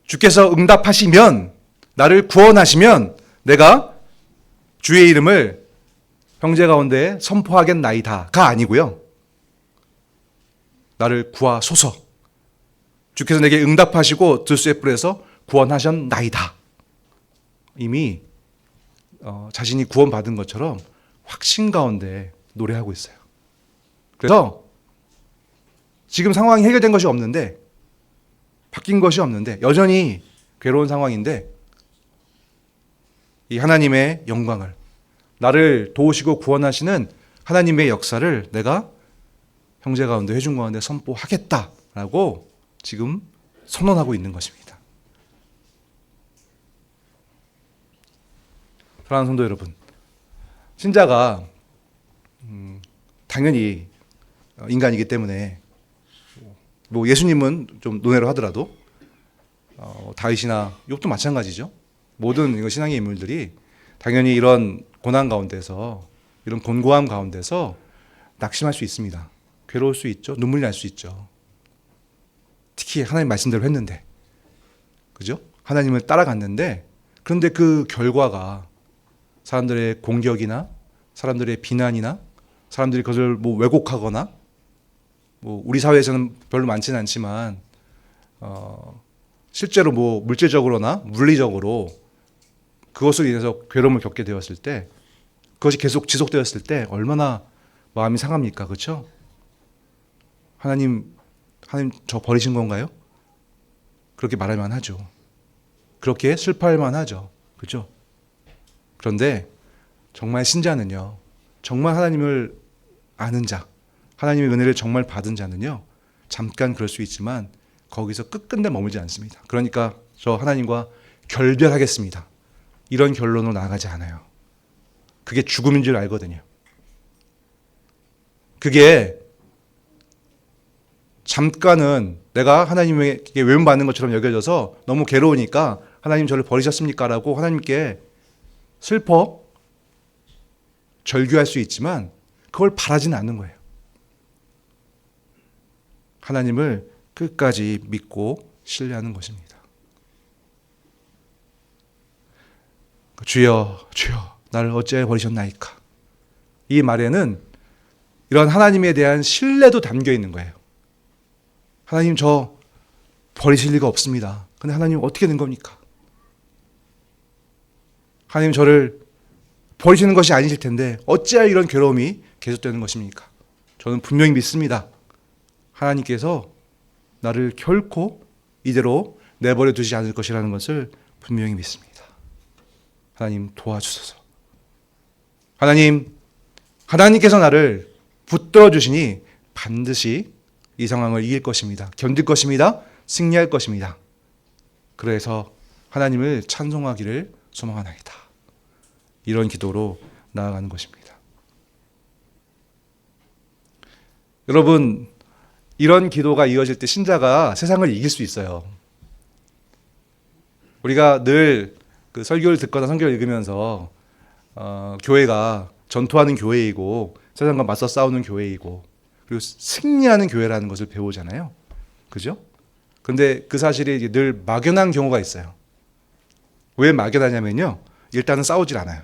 주께서 응답하시면, 나를 구원하시면 내가 주의 이름을 형제 가운데 선포하겠나이다가 아니고요. 나를 구하소서. 주께서 내게 응답하시고 들소의 뿔에서 구원하셨나이다. 이미 자신이 구원받은 것처럼 확신 가운데 노래하고 있어요. 그래서 지금 상황이 해결된 것이 없는데, 바뀐 것이 없는데, 여전히 괴로운 상황인데 이 하나님의 영광을, 나를 도우시고 구원하시는 하나님의 역사를 내가 형제 가운데, 회중 가운데 선포하겠다라고 지금 선언하고 있는 것입니다. 사랑하는 성도 여러분, 신자가 당연히 인간이기 때문에 뭐 예수님은 좀 논외로 하더라도 다윗이나 욥도 마찬가지죠. 모든 신앙의 인물들이 당연히 이런 고난 가운데서, 이런 곤고함 가운데서 낙심할 수 있습니다. 괴로울 수 있죠. 눈물이 날 수 있죠. 특히 하나님 말씀대로 했는데, 그죠? 하나님을 따라갔는데, 그런데 그 결과가 사람들의 공격이나 사람들의 비난이나 사람들이 그것을 뭐 왜곡하거나, 뭐 우리 사회에서는 별로 많지는 않지만 실제로 뭐 물질적으로나 물리적으로 그것으로 인해서 괴로움을 겪게 되었을 때, 그것이 계속 지속되었을 때 얼마나 마음이 상합니까? 그렇죠? 하나님 저 버리신 건가요? 그렇게 말할만 하죠. 그렇게 슬퍼할 만하죠. 그렇죠? 그런데 정말 신자는요, 정말 하나님을 아는 자, 하나님의 은혜를 정말 받은 자는요, 잠깐 그럴 수 있지만 거기서 끝끝내 머물지 않습니다. 그러니까 저 하나님과 결별하겠습니다, 이런 결론으로 나아가지 않아요. 그게 죽음인 줄 알거든요. 그게 잠깐은 내가 하나님에게 외면받는 것처럼 여겨져서 너무 괴로우니까 하나님 저를 버리셨습니까? 라고 하나님께 슬퍼 절규할 수 있지만 그걸 바라지는 않는 거예요. 하나님을 끝까지 믿고 신뢰하는 것입니다. 주여 주여 나를 어찌하여 버리셨나이까, 이 말에는 이런 하나님에 대한 신뢰도 담겨 있는 거예요. 하나님 저 버리실 리가 없습니다. 근데 하나님 어떻게 된 겁니까? 하나님 저를 버리시는 것이 아니실 텐데 어찌하여 이런 괴로움이 계속되는 것입니까? 저는 분명히 믿습니다. 하나님께서 나를 결코 이대로 내버려 두지 않을 것이라는 것을 분명히 믿습니다. 하나님 도와주소서. 하나님께서 나를 붙들어 주시니 반드시 이 상황을 이길 것입니다. 견딜 것입니다. 승리할 것입니다. 그래서 하나님을 찬송하기를 소망하나이다. 이런 기도로 나아가는 것입니다. 여러분, 이런 기도가 이어질 때 신자가 세상을 이길 수 있어요. 우리가 늘 그 설교를 듣거나 성경을 읽으면서 교회가 전투하는 교회이고 세상과 맞서 싸우는 교회이고 그리고 승리하는 교회라는 것을 배우잖아요. 그죠? 근데 그 사실이 늘 막연한 경우가 있어요. 왜 막연하냐면요, 일단은 싸우질 않아요.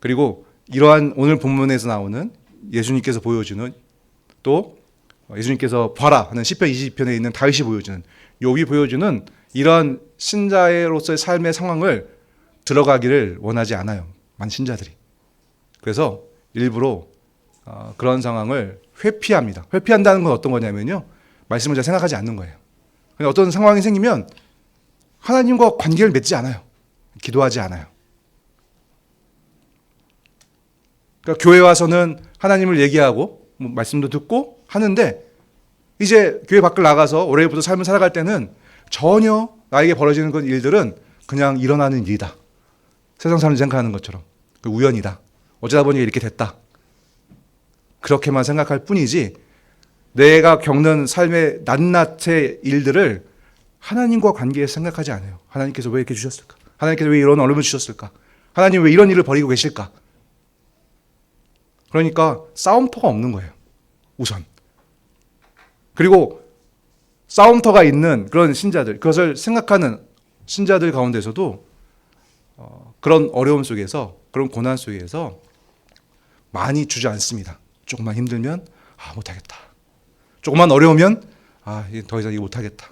그리고 이러한 오늘 본문에서 나오는 예수님께서 보여주는, 또 예수님께서 봐라 하는 시편 20편에 있는 다윗이 보여주는, 욥이 보여주는 이러한 신자로서의 삶의 상황을 들어가기를 원하지 않아요, 많은 신자들이. 그래서 일부러 그런 상황을 회피합니다. 회피한다는 건 어떤 거냐면요, 말씀을 잘 생각하지 않는 거예요. 어떤 상황이 생기면 하나님과 관계를 맺지 않아요. 기도하지 않아요. 그러니까 교회 와서는 하나님을 얘기하고 말씀도 듣고 하는데 이제 교회 밖을 나가서 올해부터 삶을 살아갈 때는 전혀 나에게 벌어지는 그 일들은 그냥 일어나는 일이다. 세상 사람들이 생각하는 것처럼 우연이다. 어쩌다 보니 이렇게 됐다. 그렇게만 생각할 뿐이지 내가 겪는 삶의 낱낱의 일들을 하나님과 관계에서 생각하지 않아요. 하나님께서 왜 이렇게 주셨을까? 하나님께서 왜 이런 어려움을 주셨을까? 하나님 왜 이런 일을 벌이고 계실까? 그러니까 싸움터가 없는 거예요, 우선. 그리고 싸움터가 있는 그런 신자들, 그것을 생각하는 신자들 가운데서도 그런 어려움 속에서, 그런 고난 속에서 많이 주저앉습니다. 조금만 힘들면 못하겠다. 조금만 어려우면 더 이상 이거 못하겠다.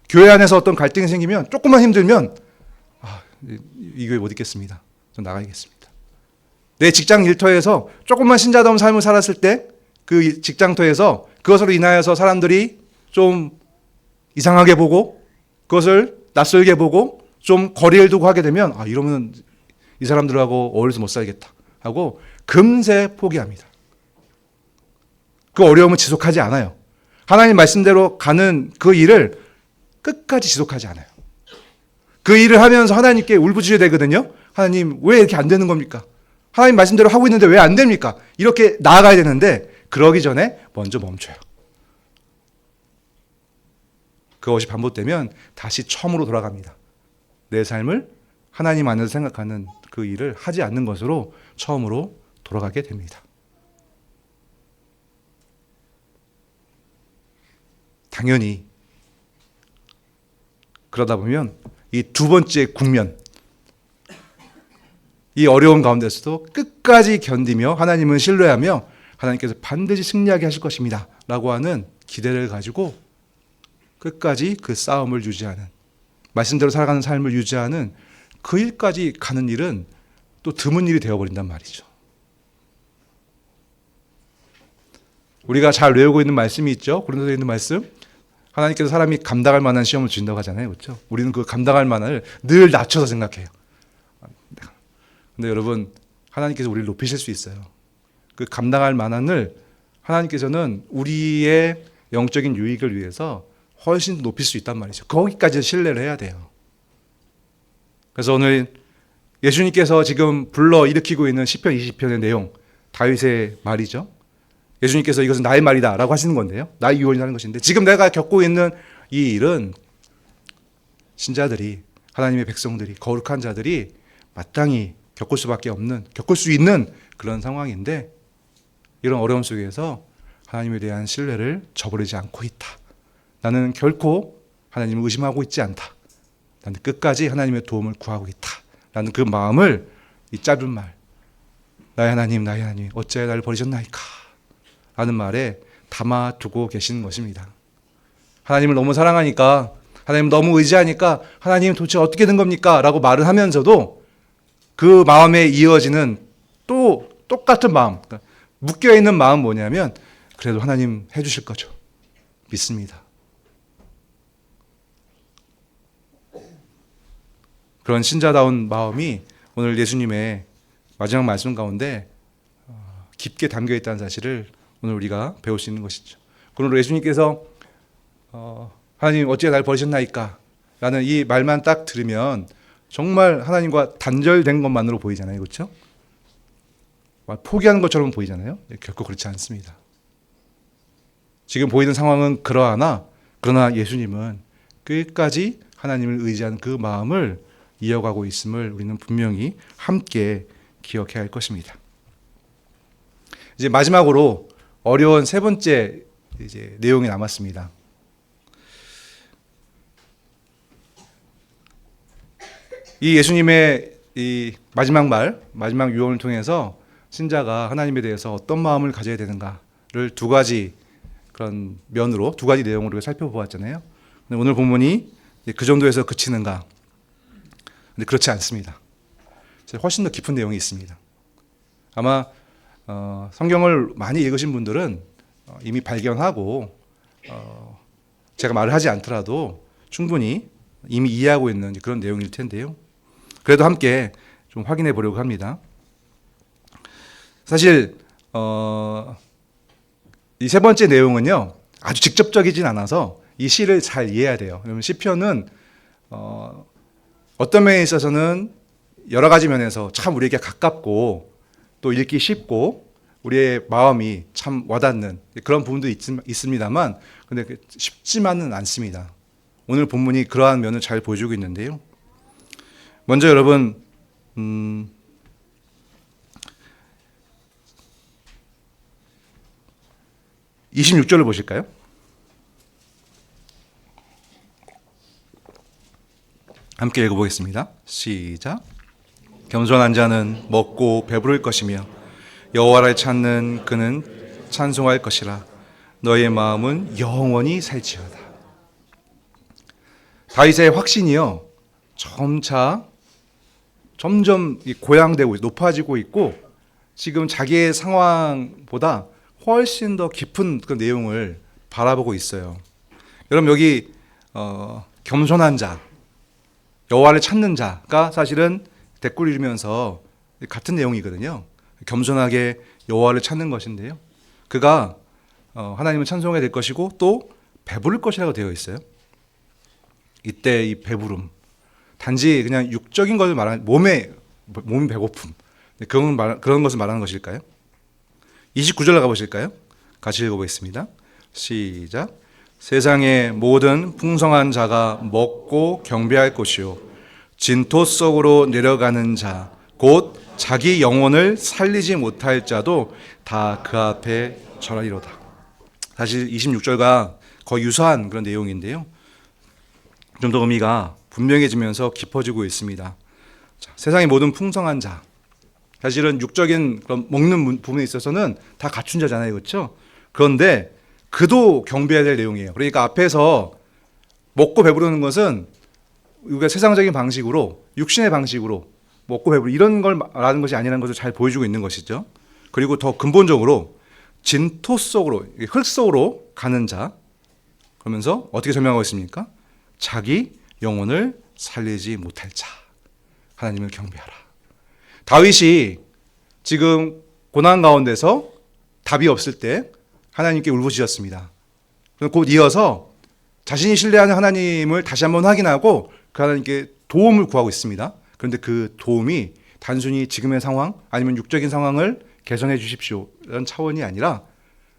교회 안에서 어떤 갈등이 생기면 조금만 힘들면 이 교회 못 있겠습니다. 좀 나가야겠습니다. 내 직장 일터에서 조금만 신자다운 삶을 살았을 때 그 직장터에서 그것으로 인하여서 사람들이 좀 이상하게 보고 그것을 낯설게 보고 좀 거리를 두고 하게 되면 이러면 이 사람들하고 어울려서 못 살겠다 하고 금세 포기합니다. 그 어려움은 지속하지 않아요. 하나님 말씀대로 가는 그 일을 끝까지 지속하지 않아요. 그 일을 하면서 하나님께 울부짖어야 되거든요. 하나님 왜 이렇게 안 되는 겁니까? 하나님 말씀대로 하고 있는데 왜 안 됩니까? 이렇게 나아가야 되는데 그러기 전에 먼저 멈춰요. 그것이 반복되면 다시 처음으로 돌아갑니다. 내 삶을 하나님 안에서 생각하는 그 일을 하지 않는 것으로 처음으로 돌아가게 됩니다. 당연히 그러다 보면 이 두 번째 국면, 이 어려운 가운데서도 끝까지 견디며 하나님을 신뢰하며 하나님께서 반드시 승리하게 하실 것입니다 라고 하는 기대를 가지고 끝까지 그 싸움을 유지하는, 말씀대로 살아가는 삶을 유지하는 그 일까지 가는 일은 또 드문 일이 되어버린단 말이죠. 우리가 잘 외우고 있는 말씀이 있죠. 고린도서에 있는 말씀, 하나님께서 사람이 감당할 만한 시험을 주신다고 하잖아요. 그렇죠? 우리는 그 감당할 만한을 늘 낮춰서 생각해요. 근데 여러분, 하나님께서 우리를 높이실 수 있어요. 그 감당할 만한을 하나님께서는 우리의 영적인 유익을 위해서 훨씬 높일 수 있단 말이죠. 거기까지 신뢰를 해야 돼요. 그래서 오늘 예수님께서 지금 불러 일으키고 있는 시편 20편의 내용, 다윗의 말이죠. 예수님께서 이것은 나의 말이다 라고 하시는 건데요. 나의 유언이라는 것인데, 지금 내가 겪고 있는 이 일은 신자들이, 하나님의 백성들이, 거룩한 자들이 마땅히 겪을 수밖에 없는, 겪을 수 있는 그런 상황인데, 이런 어려움 속에서 하나님에 대한 신뢰를 저버리지 않고 있다. 나는 결코 하나님을 의심하고 있지 않다. 나는 끝까지 하나님의 도움을 구하고 있다. 라는 그 마음을 이 짧은 말, 나의 하나님 어찌하여 나를 버리셨나이까 라는 말에 담아두고 계시는 것입니다. 하나님을 너무 사랑하니까, 하나님 너무 의지하니까 하나님 도대체 어떻게 된 겁니까? 라고 말을 하면서도 그 마음에 이어지는 또 똑같은 마음, 그러니까 묶여있는 마음 뭐냐면, 그래도 하나님 해주실 거죠. 믿습니다. 그런 신자다운 마음이 오늘 예수님의 마지막 말씀 가운데 깊게 담겨 있다는 사실을 오늘 우리가 배울 수 있는 것이죠. 그러므로 예수님께서 하나님 어찌 날 버리셨나이까 라는 이 말만 딱 들으면 정말 하나님과 단절된 것만으로 보이잖아요. 그렇죠? 포기하는 것처럼 보이잖아요. 결코 그렇지 않습니다. 지금 보이는 상황은 그러나 예수님은 끝까지 하나님을 의지하는 그 마음을 이어가고 있음을 우리는 분명히 함께 기억해야 할 것입니다. 이제 마지막으로 어려운 세 번째 이제 내용이 남았습니다. 이 예수님의 이 마지막 유언을 통해서 신자가 하나님에 대해서 어떤 마음을 가져야 되는가를 두 가지 그런 면으로, 두 가지 내용으로 살펴보았잖아요. 오늘 본문이 그 정도에서 그치는가? 근데 그렇지 않습니다. 훨씬 더 깊은 내용이 있습니다. 아마 성경을 많이 읽으신 분들은 이미 발견하고 제가 말을 하지 않더라도 충분히 이미 이해하고 있는 그런 내용일 텐데요. 그래도 함께 좀 확인해 보려고 합니다. 사실 이 세 번째 내용은요, 아주 직접적이진 않아서 이 시를 잘 이해해야 돼요. 그러면 시편은 어떤 면에 있어서는 여러 가지 면에서 참 우리에게 가깝고 또 읽기 쉽고 우리의 마음이 참 와닿는 그런 부분도 있습니다만, 근데 쉽지만은 않습니다. 오늘 본문이 그러한 면을 잘 보여주고 있는데요. 먼저 여러분 26절을 보실까요? 함께 읽어보겠습니다. 시작. 겸손한 자는 먹고 배부를 것이며 여호와를 찾는 그는 찬송할 것이라. 너의 마음은 영원히 살지어다. 다윗의 확신이요, 점점 고양되고 높아지고 있고, 지금 자기의 상황보다 훨씬 더 깊은 그 내용을 바라보고 있어요. 여러분, 여기 겸손한 자, 여호와를 찾는 자가 사실은 댓글 읽으면서 같은 내용이거든요. 겸손하게 여호와를 찾는 것인데요, 그가 하나님을 찬송해야 될 것이고 또 배부를 것이라고 되어 있어요. 이때 이 배부름, 단지 그냥 육적인 것을 말하는, 몸이 배고픔, 그런 것을 말하는 것일까요? 29절 가보실까요? 같이 읽어보겠습니다. 시작. 세상의 모든 풍성한 자가 먹고 경배할 것이요 진토 속으로 내려가는 자, 곧 자기 영혼을 살리지 못할 자도 다 그 앞에 절하리로다. 사실 26절과 거의 유사한 그런 내용인데요, 좀 더 의미가 분명해지면서 깊어지고 있습니다. 자, 세상의 모든 풍성한 자, 사실은 육적인 그런 먹는 부분에 있어서는 다 갖춘 자잖아요, 그렇죠? 그런데 그도 경배해야 될 내용이에요. 그러니까 앞에서 먹고 배부르는 것은 우리가 세상적인 방식으로, 육신의 방식으로 먹고 배부르 이런 걸 말하는 것이 아니라는 것을 잘 보여주고 있는 것이죠. 그리고 더 근본적으로 진토 속으로, 흙 속으로 가는 자, 그러면서 어떻게 설명하고 있습니까? 자기 영혼을 살리지 못할 자, 하나님을 경배하라. 다윗이 지금 고난 가운데서 답이 없을 때 하나님께 울부짖었습니다. 곧 이어서 자신이 신뢰하는 하나님을 다시 한번 확인하고 그 하나님께 도움을 구하고 있습니다. 그런데 그 도움이 단순히 지금의 상황 아니면 육적인 상황을 개선해 주십시오 이런 차원이 아니라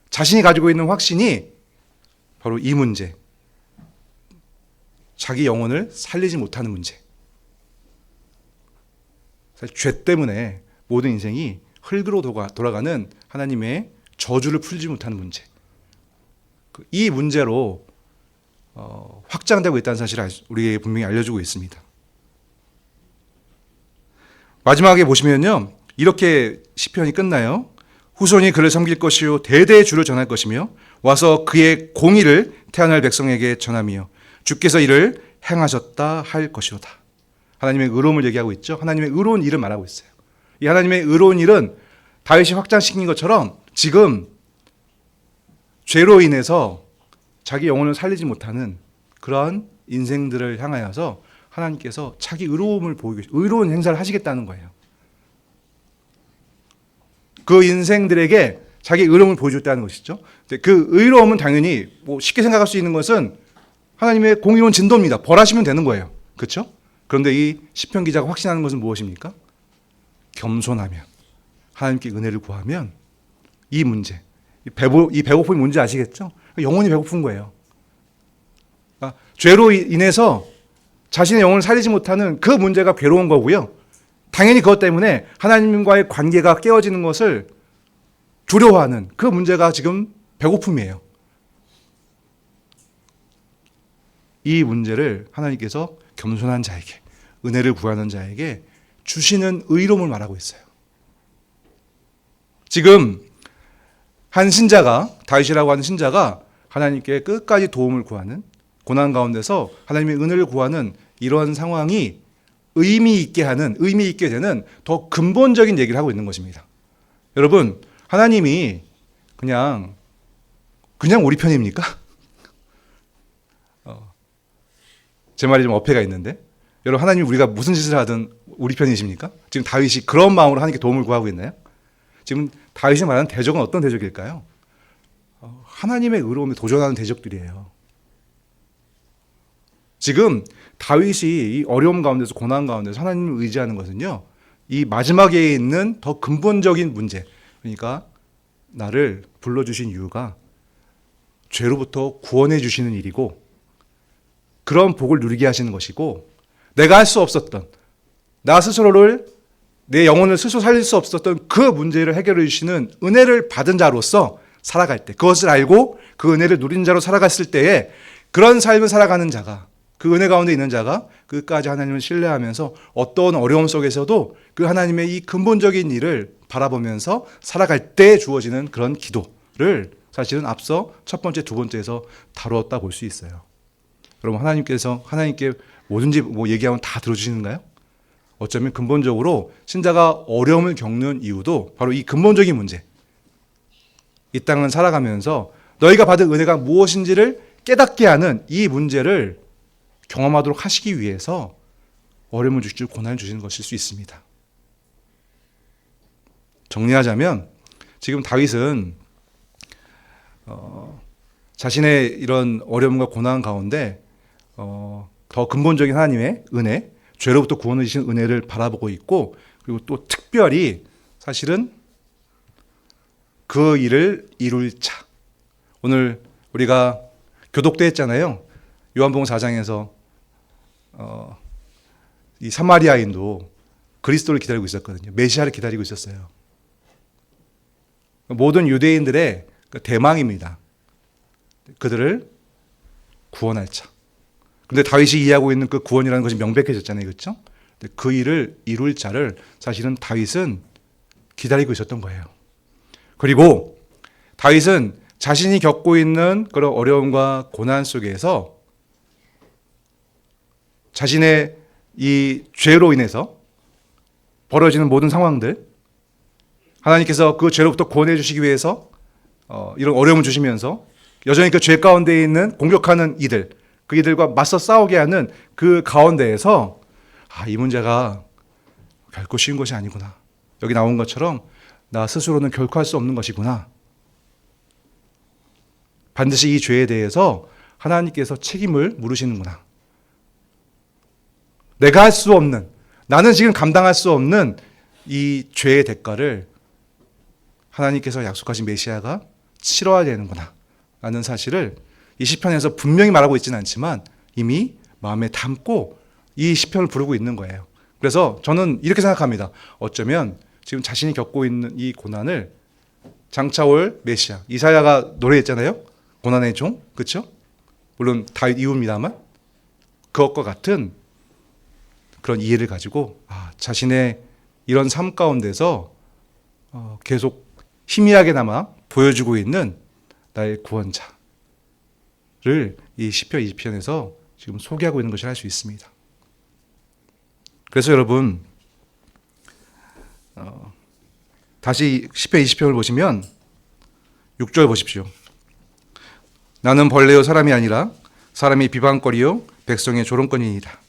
자신이 가지고 있는 확신이 바로 이 문제, 자기 영혼을 살리지 못하는 문제. 사실 죄 때문에 모든 인생이 흙으로 돌아가는 하나님의 저주를 풀지 못하는 문제. 이 문제로 확장되고 있다는 사실을 우리에게 분명히 알려주고 있습니다. 마지막에 보시면요, 이렇게 시편이 끝나요. 후손이 그를 섬길 것이요 대대의 주를 전할 것이며 와서 그의 공의를 태어날 백성에게 전하며 주께서 이를 행하셨다 할 것이로다. 하나님의 의로움을 얘기하고 있죠. 하나님의 의로운 일을 말하고 있어요. 이 하나님의 의로운 일은 다윗이 확장시킨 것처럼 지금 죄로 인해서 자기 영혼을 살리지 못하는 그러한 인생들을 향하여서 하나님께서 자기 의로움을 보이고 의로운 행사를 하시겠다는 거예요. 그 인생들에게 자기 의로움을 보여줬다는 것이죠. 그 의로움은 당연히 쉽게 생각할 수 있는 것은 하나님의 공의로운 진도입니다. 벌하시면 되는 거예요. 그렇죠? 그런데 이 시편 기자가 확신하는 것은 무엇입니까? 겸손하면, 하나님께 은혜를 구하면 이 문제, 이 배고픔이 뭔지 아시겠죠? 영혼이 배고픈 거예요. 그러니까 죄로 인해서 자신의 영혼을 살리지 못하는 그 문제가 괴로운 거고요. 당연히 그것 때문에 하나님과의 관계가 깨어지는 것을 두려워하는 그 문제가 지금 배고픔이에요. 이 문제를 하나님께서 겸손한 자에게, 은혜를 구하는 자에게 주시는 의로움을 말하고 있어요. 지금 한 신자가, 다윗이라고 하는 신자가 하나님께 끝까지 도움을 구하는, 고난 가운데서 하나님의 은혜를 구하는 이런 상황이 의미 있게 되는 더 근본적인 얘기를 하고 있는 것입니다. 여러분, 하나님이 그냥 우리 편입니까? 제 말이 좀 어폐가 있는데, 여러분, 하나님이 우리가 무슨 짓을 하든 우리 편이십니까? 지금 다윗이 그런 마음으로 하나님께 도움을 구하고 있나요? 지금 다윗이 말하는 대적은 어떤 대적일까요? 하나님의 의로움에 도전하는 대적들이에요. 지금 다윗이 이 어려움 가운데서, 고난 가운데서 하나님을 의지하는 것은요, 이 마지막에 있는 더 근본적인 문제, 그러니까 나를 불러주신 이유가 죄로부터 구원해 주시는 일이고 그런 복을 누리게 하시는 것이고, 내가 할 수 없었던, 나 스스로를, 내 영혼을 스스로 살릴 수 없었던 그 문제를 해결해 주시는 은혜를 받은 자로서 살아갈 때, 그것을 알고 그 은혜를 누린 자로 살아갔을 때에 그런 삶을 살아가는 자가, 그 은혜 가운데 있는 자가 끝까지 하나님을 신뢰하면서 어떤 어려움 속에서도 그 하나님의 이 근본적인 일을 바라보면서 살아갈 때 주어지는 그런 기도를 사실은 앞서 첫 번째, 두 번째에서 다루었다 볼 수 있어요. 여러분, 하나님께 뭐든지 얘기하면 다 들어주시는가요? 어쩌면 근본적으로 신자가 어려움을 겪는 이유도 바로 이 근본적인 문제, 이 땅을 살아가면서 너희가 받은 은혜가 무엇인지를 깨닫게 하는 이 문제를 경험하도록 하시기 위해서 어려움을 주시고 고난을 주시는 것일 수 있습니다. 정리하자면 지금 다윗은 자신의 이런 어려움과 고난 가운데 더 근본적인 하나님의 은혜, 죄로부터 구원을 주신 은혜를 바라보고 있고, 그리고 또 특별히 사실은 그 일을 이룰 자. 오늘 우리가 교독도 했잖아요. 요한복음 4장에서 이 사마리아인도 그리스도를 기다리고 있었거든요. 메시아를 기다리고 있었어요. 모든 유대인들의 대망입니다. 그들을 구원할 자. 근데 다윗이 이해하고 있는 그 구원이라는 것이 명백해졌잖아요. 그렇죠? 그 일을 이룰 자를 사실은 다윗은 기다리고 있었던 거예요. 그리고 다윗은 자신이 겪고 있는 그런 어려움과 고난 속에서 자신의 이 죄로 인해서 벌어지는 모든 상황들, 하나님께서 그 죄로부터 구원해 주시기 위해서 이런 어려움을 주시면서 여전히 그 죄 가운데 있는 공격하는 이들, 그 이들과 맞서 싸우게 하는 그 가운데에서 이 문제가 결코 쉬운 것이 아니구나. 여기 나온 것처럼 나 스스로는 결코 할 수 없는 것이구나. 반드시 이 죄에 대해서 하나님께서 책임을 물으시는구나. 내가 할 수 없는, 나는 지금 감당할 수 없는 이 죄의 대가를 하나님께서 약속하신 메시아가 치러야 되는구나 라는 사실을 이 시편에서 분명히 말하고 있지는 않지만 이미 마음에 담고 이 시편을 부르고 있는 거예요. 그래서 저는 이렇게 생각합니다. 어쩌면 지금 자신이 겪고 있는 이 고난을 장차올 메시아, 이사야가 노래했잖아요. 고난의 종, 그렇죠? 물론 다윗 이후입니다만 그것과 같은 그런 이해를 가지고 자신의 이런 삶 가운데서 계속 희미하게나마 보여주고 있는 나의 구원자를 이 시편 20편에서 지금 소개하고 있는 것이라 할 수 있습니다. 그래서 여러분 다시 시편 20편을 보시면 6절 보십시오. 나는 벌레요 사람이 아니라 사람이 비방거리요 백성의 조롱거리니라.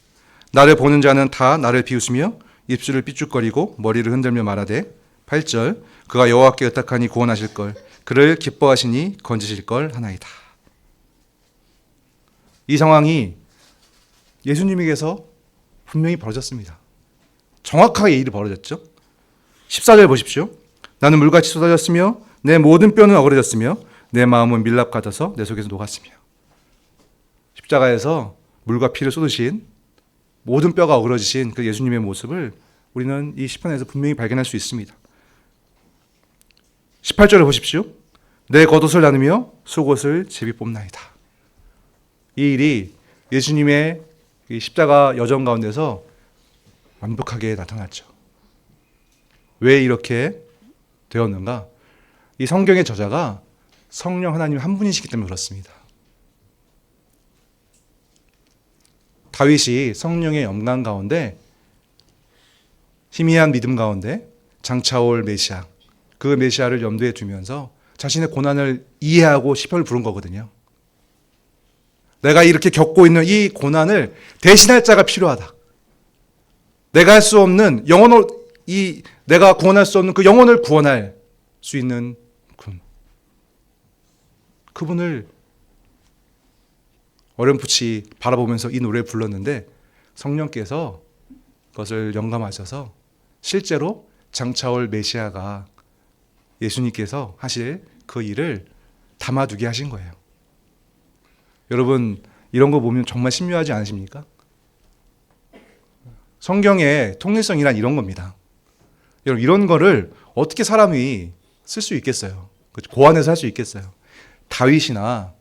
나를 보는 자는 다 나를 비웃으며 입술을 삐죽거리고 머리를 흔들며 말하되 8절 그가 여호와께 의탁하니 구원하실 걸 그를 기뻐하시니 건지실 걸 하나이다. 이 상황이 예수님에게서 분명히 벌어졌습니다. 정확하게 이 일이 벌어졌죠. 14절 보십시오. 나는 물같이 쏟아졌으며 내 모든 뼈는 어그러졌으며 내 마음은 밀랍 같아서 내 속에서 녹았으며. 십자가에서 물과 피를 쏟으신 모든 뼈가 어그러지신 그 예수님의 모습을 우리는 이 시편에서 분명히 발견할 수 있습니다. 18절을 보십시오. 내 겉옷을 나누며 속옷을 제비 뽑나이다. 이 일이 예수님의 십자가 여정 가운데서 완벽하게 나타났죠. 왜 이렇게 되었는가? 이 성경의 저자가 성령 하나님 한 분이시기 때문에 그렇습니다. 다윗이 성령의 영광 가운데 희미한 믿음 가운데 장차올 메시아, 그 메시아를 염두에 두면서 자신의 고난을 이해하고 시편을 부른 거거든요. 내가 이렇게 겪고 있는 이 고난을 대신할 자가 필요하다. 내가 할 수 없는 내가 구원할 수 없는 그 영혼을 구원할 수 있는 그분을 어렴풋이 바라보면서 이 노래를 불렀는데 성령께서 그것을 영감하셔서 실제로 장차올 메시아가 예수님께서 하실 그 일을 담아두게 하신 거예요. 여러분 이런 거 보면 정말 신묘하지 않으십니까? 성경의 통일성이란 이런 겁니다. 여러분 이런 거를 어떻게 사람이 쓸 수 있겠어요? 고안해서 할 수 있겠어요? 다윗이나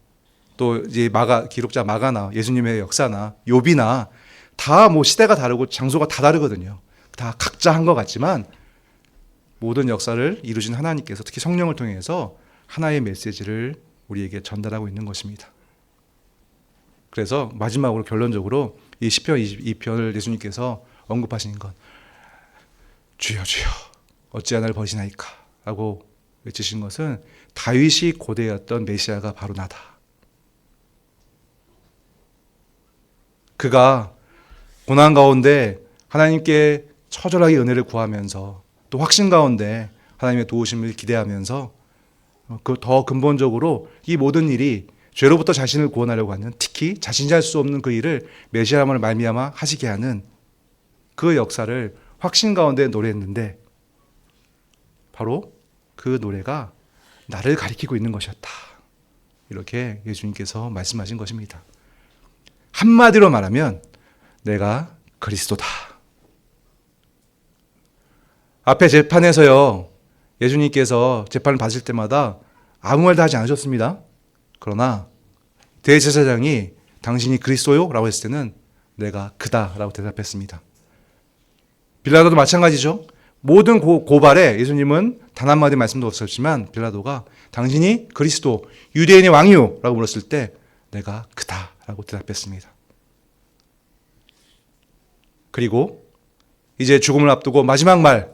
또 이제 기록자 마가나 예수님의 역사나 욥이나 다 뭐 시대가 다르고 장소가 다 다르거든요. 다 각자 한 것 같지만 모든 역사를 이루신 하나님께서 특히 성령을 통해서 하나의 메시지를 우리에게 전달하고 있는 것입니다. 그래서 마지막으로 결론적으로 이 시편 22편을 예수님께서 언급하신 것, 주여 주여 어찌하여 나를 버리시나이까 라고 외치신 것은 다윗이 고대였던 메시아가 바로 나다. 그가 고난 가운데 하나님께 처절하게 은혜를 구하면서 또 확신 가운데 하나님의 도우심을 기대하면서 그 더 근본적으로 이 모든 일이 죄로부터 자신을 구원하려고 하는, 특히 자신이 할 수 없는 그 일을 메시아를 말미암아 하시게 하는 그 역사를 확신 가운데 노래했는데 바로 그 노래가 나를 가리키고 있는 것이었다. 이렇게 예수님께서 말씀하신 것입니다. 한마디로 말하면 내가 그리스도다. 앞에 재판에서요, 예수님께서 재판을 받으실 때마다 아무 말도 하지 않으셨습니다. 그러나 대제사장이 당신이 그리스도요? 라고 했을 때는 내가 그다 라고 대답했습니다. 빌라도도 마찬가지죠. 모든 고발에 예수님은 단 한마디 말씀도 없었지만 빌라도가 당신이 그리스도 유대인의 왕이요? 라고 물었을 때 내가 그다 라고 대답했습니다. 그리고 이제 죽음을 앞두고 마지막 말,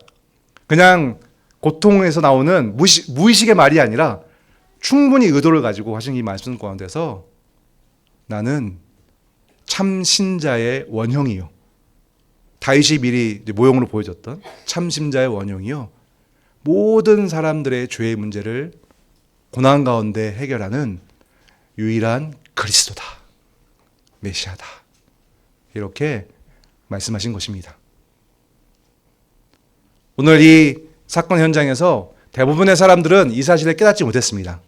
그냥 고통에서 나오는 무의식의 말이 아니라 충분히 의도를 가지고 하신 이 말씀 가운데서 나는 참 신자의 원형이요, 다윗이 미리 모형으로 보여줬던 참심자의 원형이요, 모든 사람들의 죄의 문제를 고난 가운데 해결하는 유일한 그리스도다, 메시아다, 이렇게 말씀하신 것입니다. 오늘 이 사건 현장에서 대부분의 사람들은 이 사실을 깨닫지 못했습니다.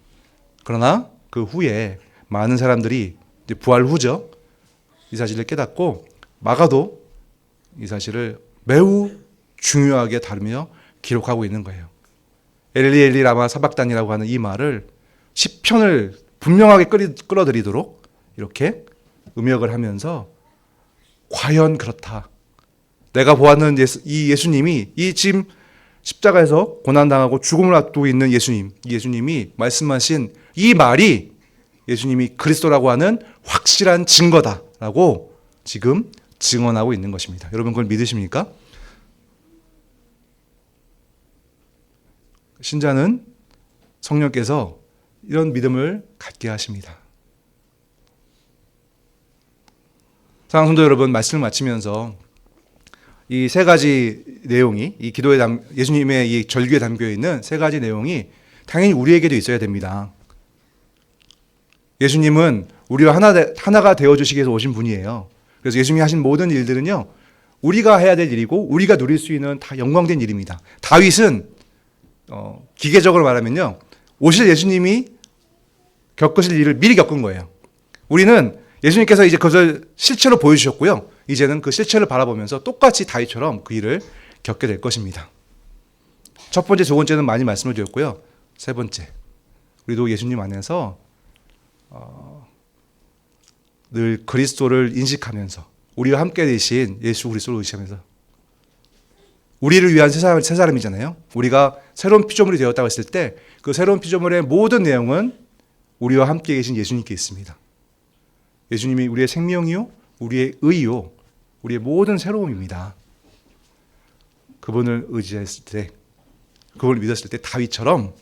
그러나 그 후에 많은 사람들이 부활 후죠, 이 사실을 깨닫고 마가도 이 사실을 매우 중요하게 다루며 기록하고 있는 거예요. 엘리 엘리 라마 사박단이라고 하는 이 말을 시편을 분명하게 끌어들이도록 이렇게 음역을 하면서 과연 그렇다, 내가 보았는 이 예수님이, 이 지금 십자가에서 고난당하고 죽음을 앞두고 있는 예수님, 이 예수님이 말씀하신 이 말이 예수님이 그리스도라고 하는 확실한 증거다라고 지금 증언하고 있는 것입니다. 여러분 그걸 믿으십니까? 신자는 성령께서 이런 믿음을 갖게 하십니다. 사랑하는 성도 여러분, 말씀을 마치면서 이 세 가지 내용이, 이 기도에 예수님의 이 절규에 담겨 있는 세 가지 내용이 당연히 우리에게도 있어야 됩니다. 예수님은 우리와 하나가 되어주시기 위해서 오신 분이에요. 그래서 예수님이 하신 모든 일들은요, 우리가 해야 될 일이고 우리가 누릴 수 있는 다 영광된 일입니다. 다윗은 기계적으로 말하면요, 오실 예수님이 겪으실 일을 미리 겪은 거예요. 우리는 예수님께서 이제 그것을 실체로 보여주셨고요, 이제는 그 실체를 바라보면서 똑같이 다윗처럼 그 일을 겪게 될 것입니다. 첫 번째, 두 번째는 많이 말씀을 드렸고요. 세 번째, 우리도 예수님 안에서 늘 그리스도를 인식하면서 우리와 함께 되신 예수 그리스도를 의식하면서, 우리를 위한 새 사람이잖아요. 우리가 새로운 피조물이 되었다고 했을 때 그 새로운 피조물의 모든 내용은 우리와 함께 계신 예수님께 있습니다. 예수님이 우리의 생명이요, 우리의 의요, 우리의 모든 새로움입니다. 그분을 의지했을 때, 그분을 믿었을 때 다윗처럼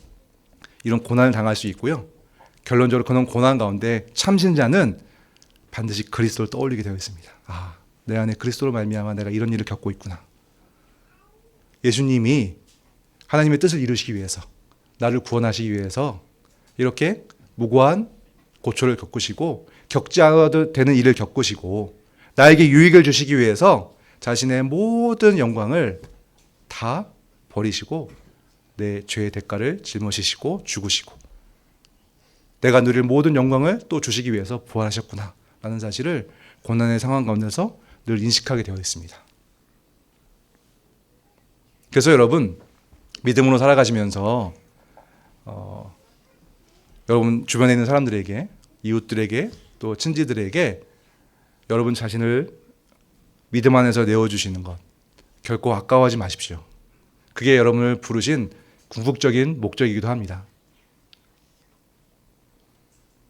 이런 고난을 당할 수 있고요. 결론적으로 그런 고난 가운데 참신자는 반드시 그리스도를 떠올리게 되어 있습니다. 아, 내 안에 그리스도로 말미암아 내가 이런 일을 겪고 있구나. 예수님이 하나님의 뜻을 이루시기 위해서, 나를 구원하시기 위해서 이렇게 무고한 고초를 겪으시고 겪지 않아도 되는 일을 겪으시고 나에게 유익을 주시기 위해서 자신의 모든 영광을 다 버리시고 내 죄의 대가를 짊어지시고 죽으시고 내가 누릴 모든 영광을 또 주시기 위해서 부활하셨구나 라는 사실을 고난의 상황 가운데서 늘 인식하게 되어 있습니다. 그래서 여러분, 믿음으로 살아가시면서 여러분 주변에 있는 사람들에게, 이웃들에게, 또 친지들에게 여러분 자신을 믿음 안에서 내어주시는 것 결코 아까워하지 마십시오. 그게 여러분을 부르신 궁극적인 목적이기도 합니다.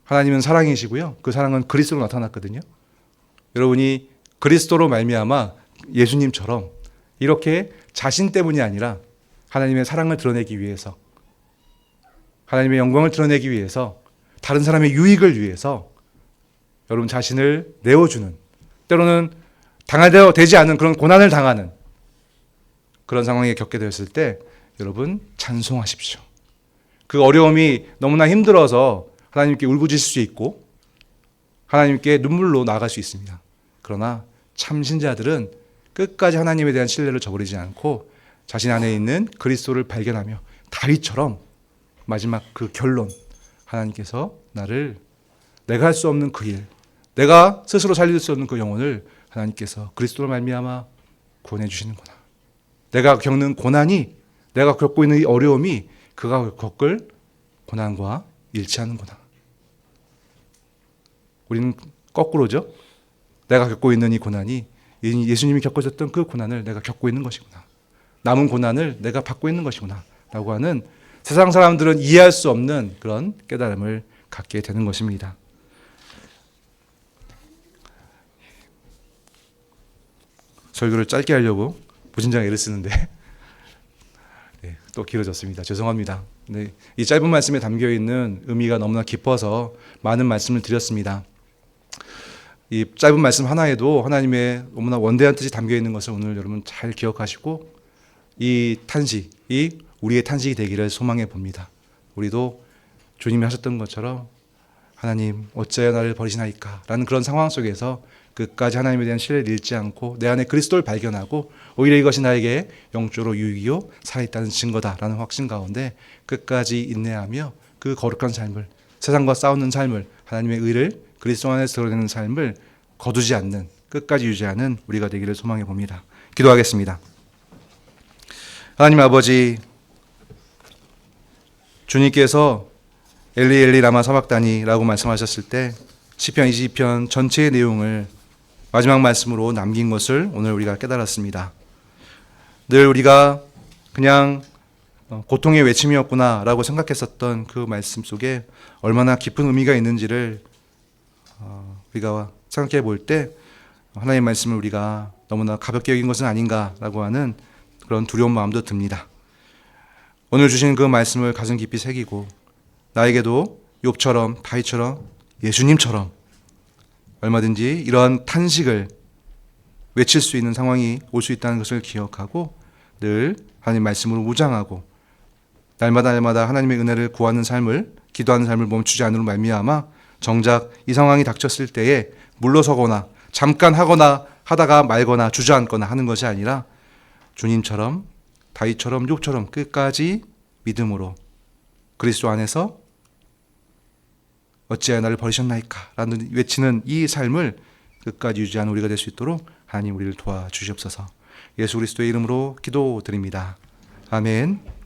하나님은 사랑이시고요, 그 사랑은 그리스도로 나타났거든요. 여러분이 그리스도로 말미암아 예수님처럼 이렇게 자신 때문이 아니라 하나님의 사랑을 드러내기 위해서, 하나님의 영광을 드러내기 위해서, 다른 사람의 유익을 위해서 여러분 자신을 내어주는, 때로는 되지 않은 그런 고난을 당하는 그런 상황에 겪게 되었을 때 여러분 찬송하십시오. 그 어려움이 너무나 힘들어서 하나님께 울부짖을 수 있고 하나님께 눈물로 나아갈 수 있습니다. 그러나 참신자들은 끝까지 하나님에 대한 신뢰를 저버리지 않고 자신 안에 있는 그리스도를 발견하며 다윗처럼 마지막 그 결론, 하나님께서 나를 내가 할 수 없는 그 일, 내가 스스로 살릴 수 없는 그 영혼을 하나님께서 그리스도로 말미암아 구원해 주시는구나. 내가 겪는 고난이, 내가 겪고 있는 이 어려움이 그가 겪을 고난과 일치하는구나. 우리는 거꾸로죠. 내가 겪고 있는 이 고난이 예수님이 겪으셨던 그 고난을 내가 겪고 있는 것이구나. 남은 고난을 내가 받고 있는 것이구나 라고 하는 세상 사람들은 이해할 수 없는 그런 깨달음을 갖게 되는 것입니다. 설교를 짧게 하려고 무진장 애를 쓰는데 네, 또 길어졌습니다. 죄송합니다. 네, 이 짧은 말씀에 담겨있는 의미가 너무나 깊어서 많은 말씀을 드렸습니다. 이 짧은 말씀 하나에도 하나님의 너무나 원대한 뜻이 담겨 있는 것을 오늘 여러분 잘 기억하시고 이 탄식이 우리의 탄식이 되기를 소망해 봅니다. 우리도 주님이 하셨던 것처럼 하나님 어찌하여 나를 버리시나이까 라는 그런 상황 속에서 끝까지 하나님에 대한 신뢰를 잃지 않고 내 안에 그리스도를 발견하고 오히려 이것이 나에게 영적으로 유익이요 살아있다는 증거다라는 확신 가운데 끝까지 인내하며 그 거룩한 삶을, 세상과 싸우는 삶을, 하나님의 의를 그리스도 안에서 드러내는 삶을 거두지 않는, 끝까지 유지하는 우리가 되기를 소망해 봅니다. 기도하겠습니다. 하나님 아버지, 주님께서 엘리 엘리 라마 사박다니라고 말씀하셨을 때 시편 22편 전체의 내용을 마지막 말씀으로 남긴 것을 오늘 우리가 깨달았습니다. 늘 우리가 그냥 고통의 외침이었구나라고 생각했었던 그 말씀 속에 얼마나 깊은 의미가 있는지를 우리가 생각해 볼 때 하나님의 말씀을 우리가 너무나 가볍게 여긴 것은 아닌가라고 하는 그런 두려운 마음도 듭니다. 오늘 주신 그 말씀을 가슴 깊이 새기고 나에게도 욥처럼 다윗처럼 예수님처럼 얼마든지 이러한 탄식을 외칠 수 있는 상황이 올 수 있다는 것을 기억하고 늘 하나님 말씀으로 무장하고 날마다 하나님의 은혜를 구하는 삶을, 기도하는 삶을 멈추지 않으로 말미암아 정작 이 상황이 닥쳤을 때에 물러서거나 잠깐 하다가 말거나 주저앉거나 하는 것이 아니라 주님처럼 다윗처럼 욥처럼 끝까지 믿음으로 그리스도 안에서 어찌하여 나를 버리셨나이까 라는 외치는 이 삶을 끝까지 유지하는 우리가 될 수 있도록 하나님 우리를 도와주시옵소서. 예수 그리스도의 이름으로 기도드립니다. 아멘.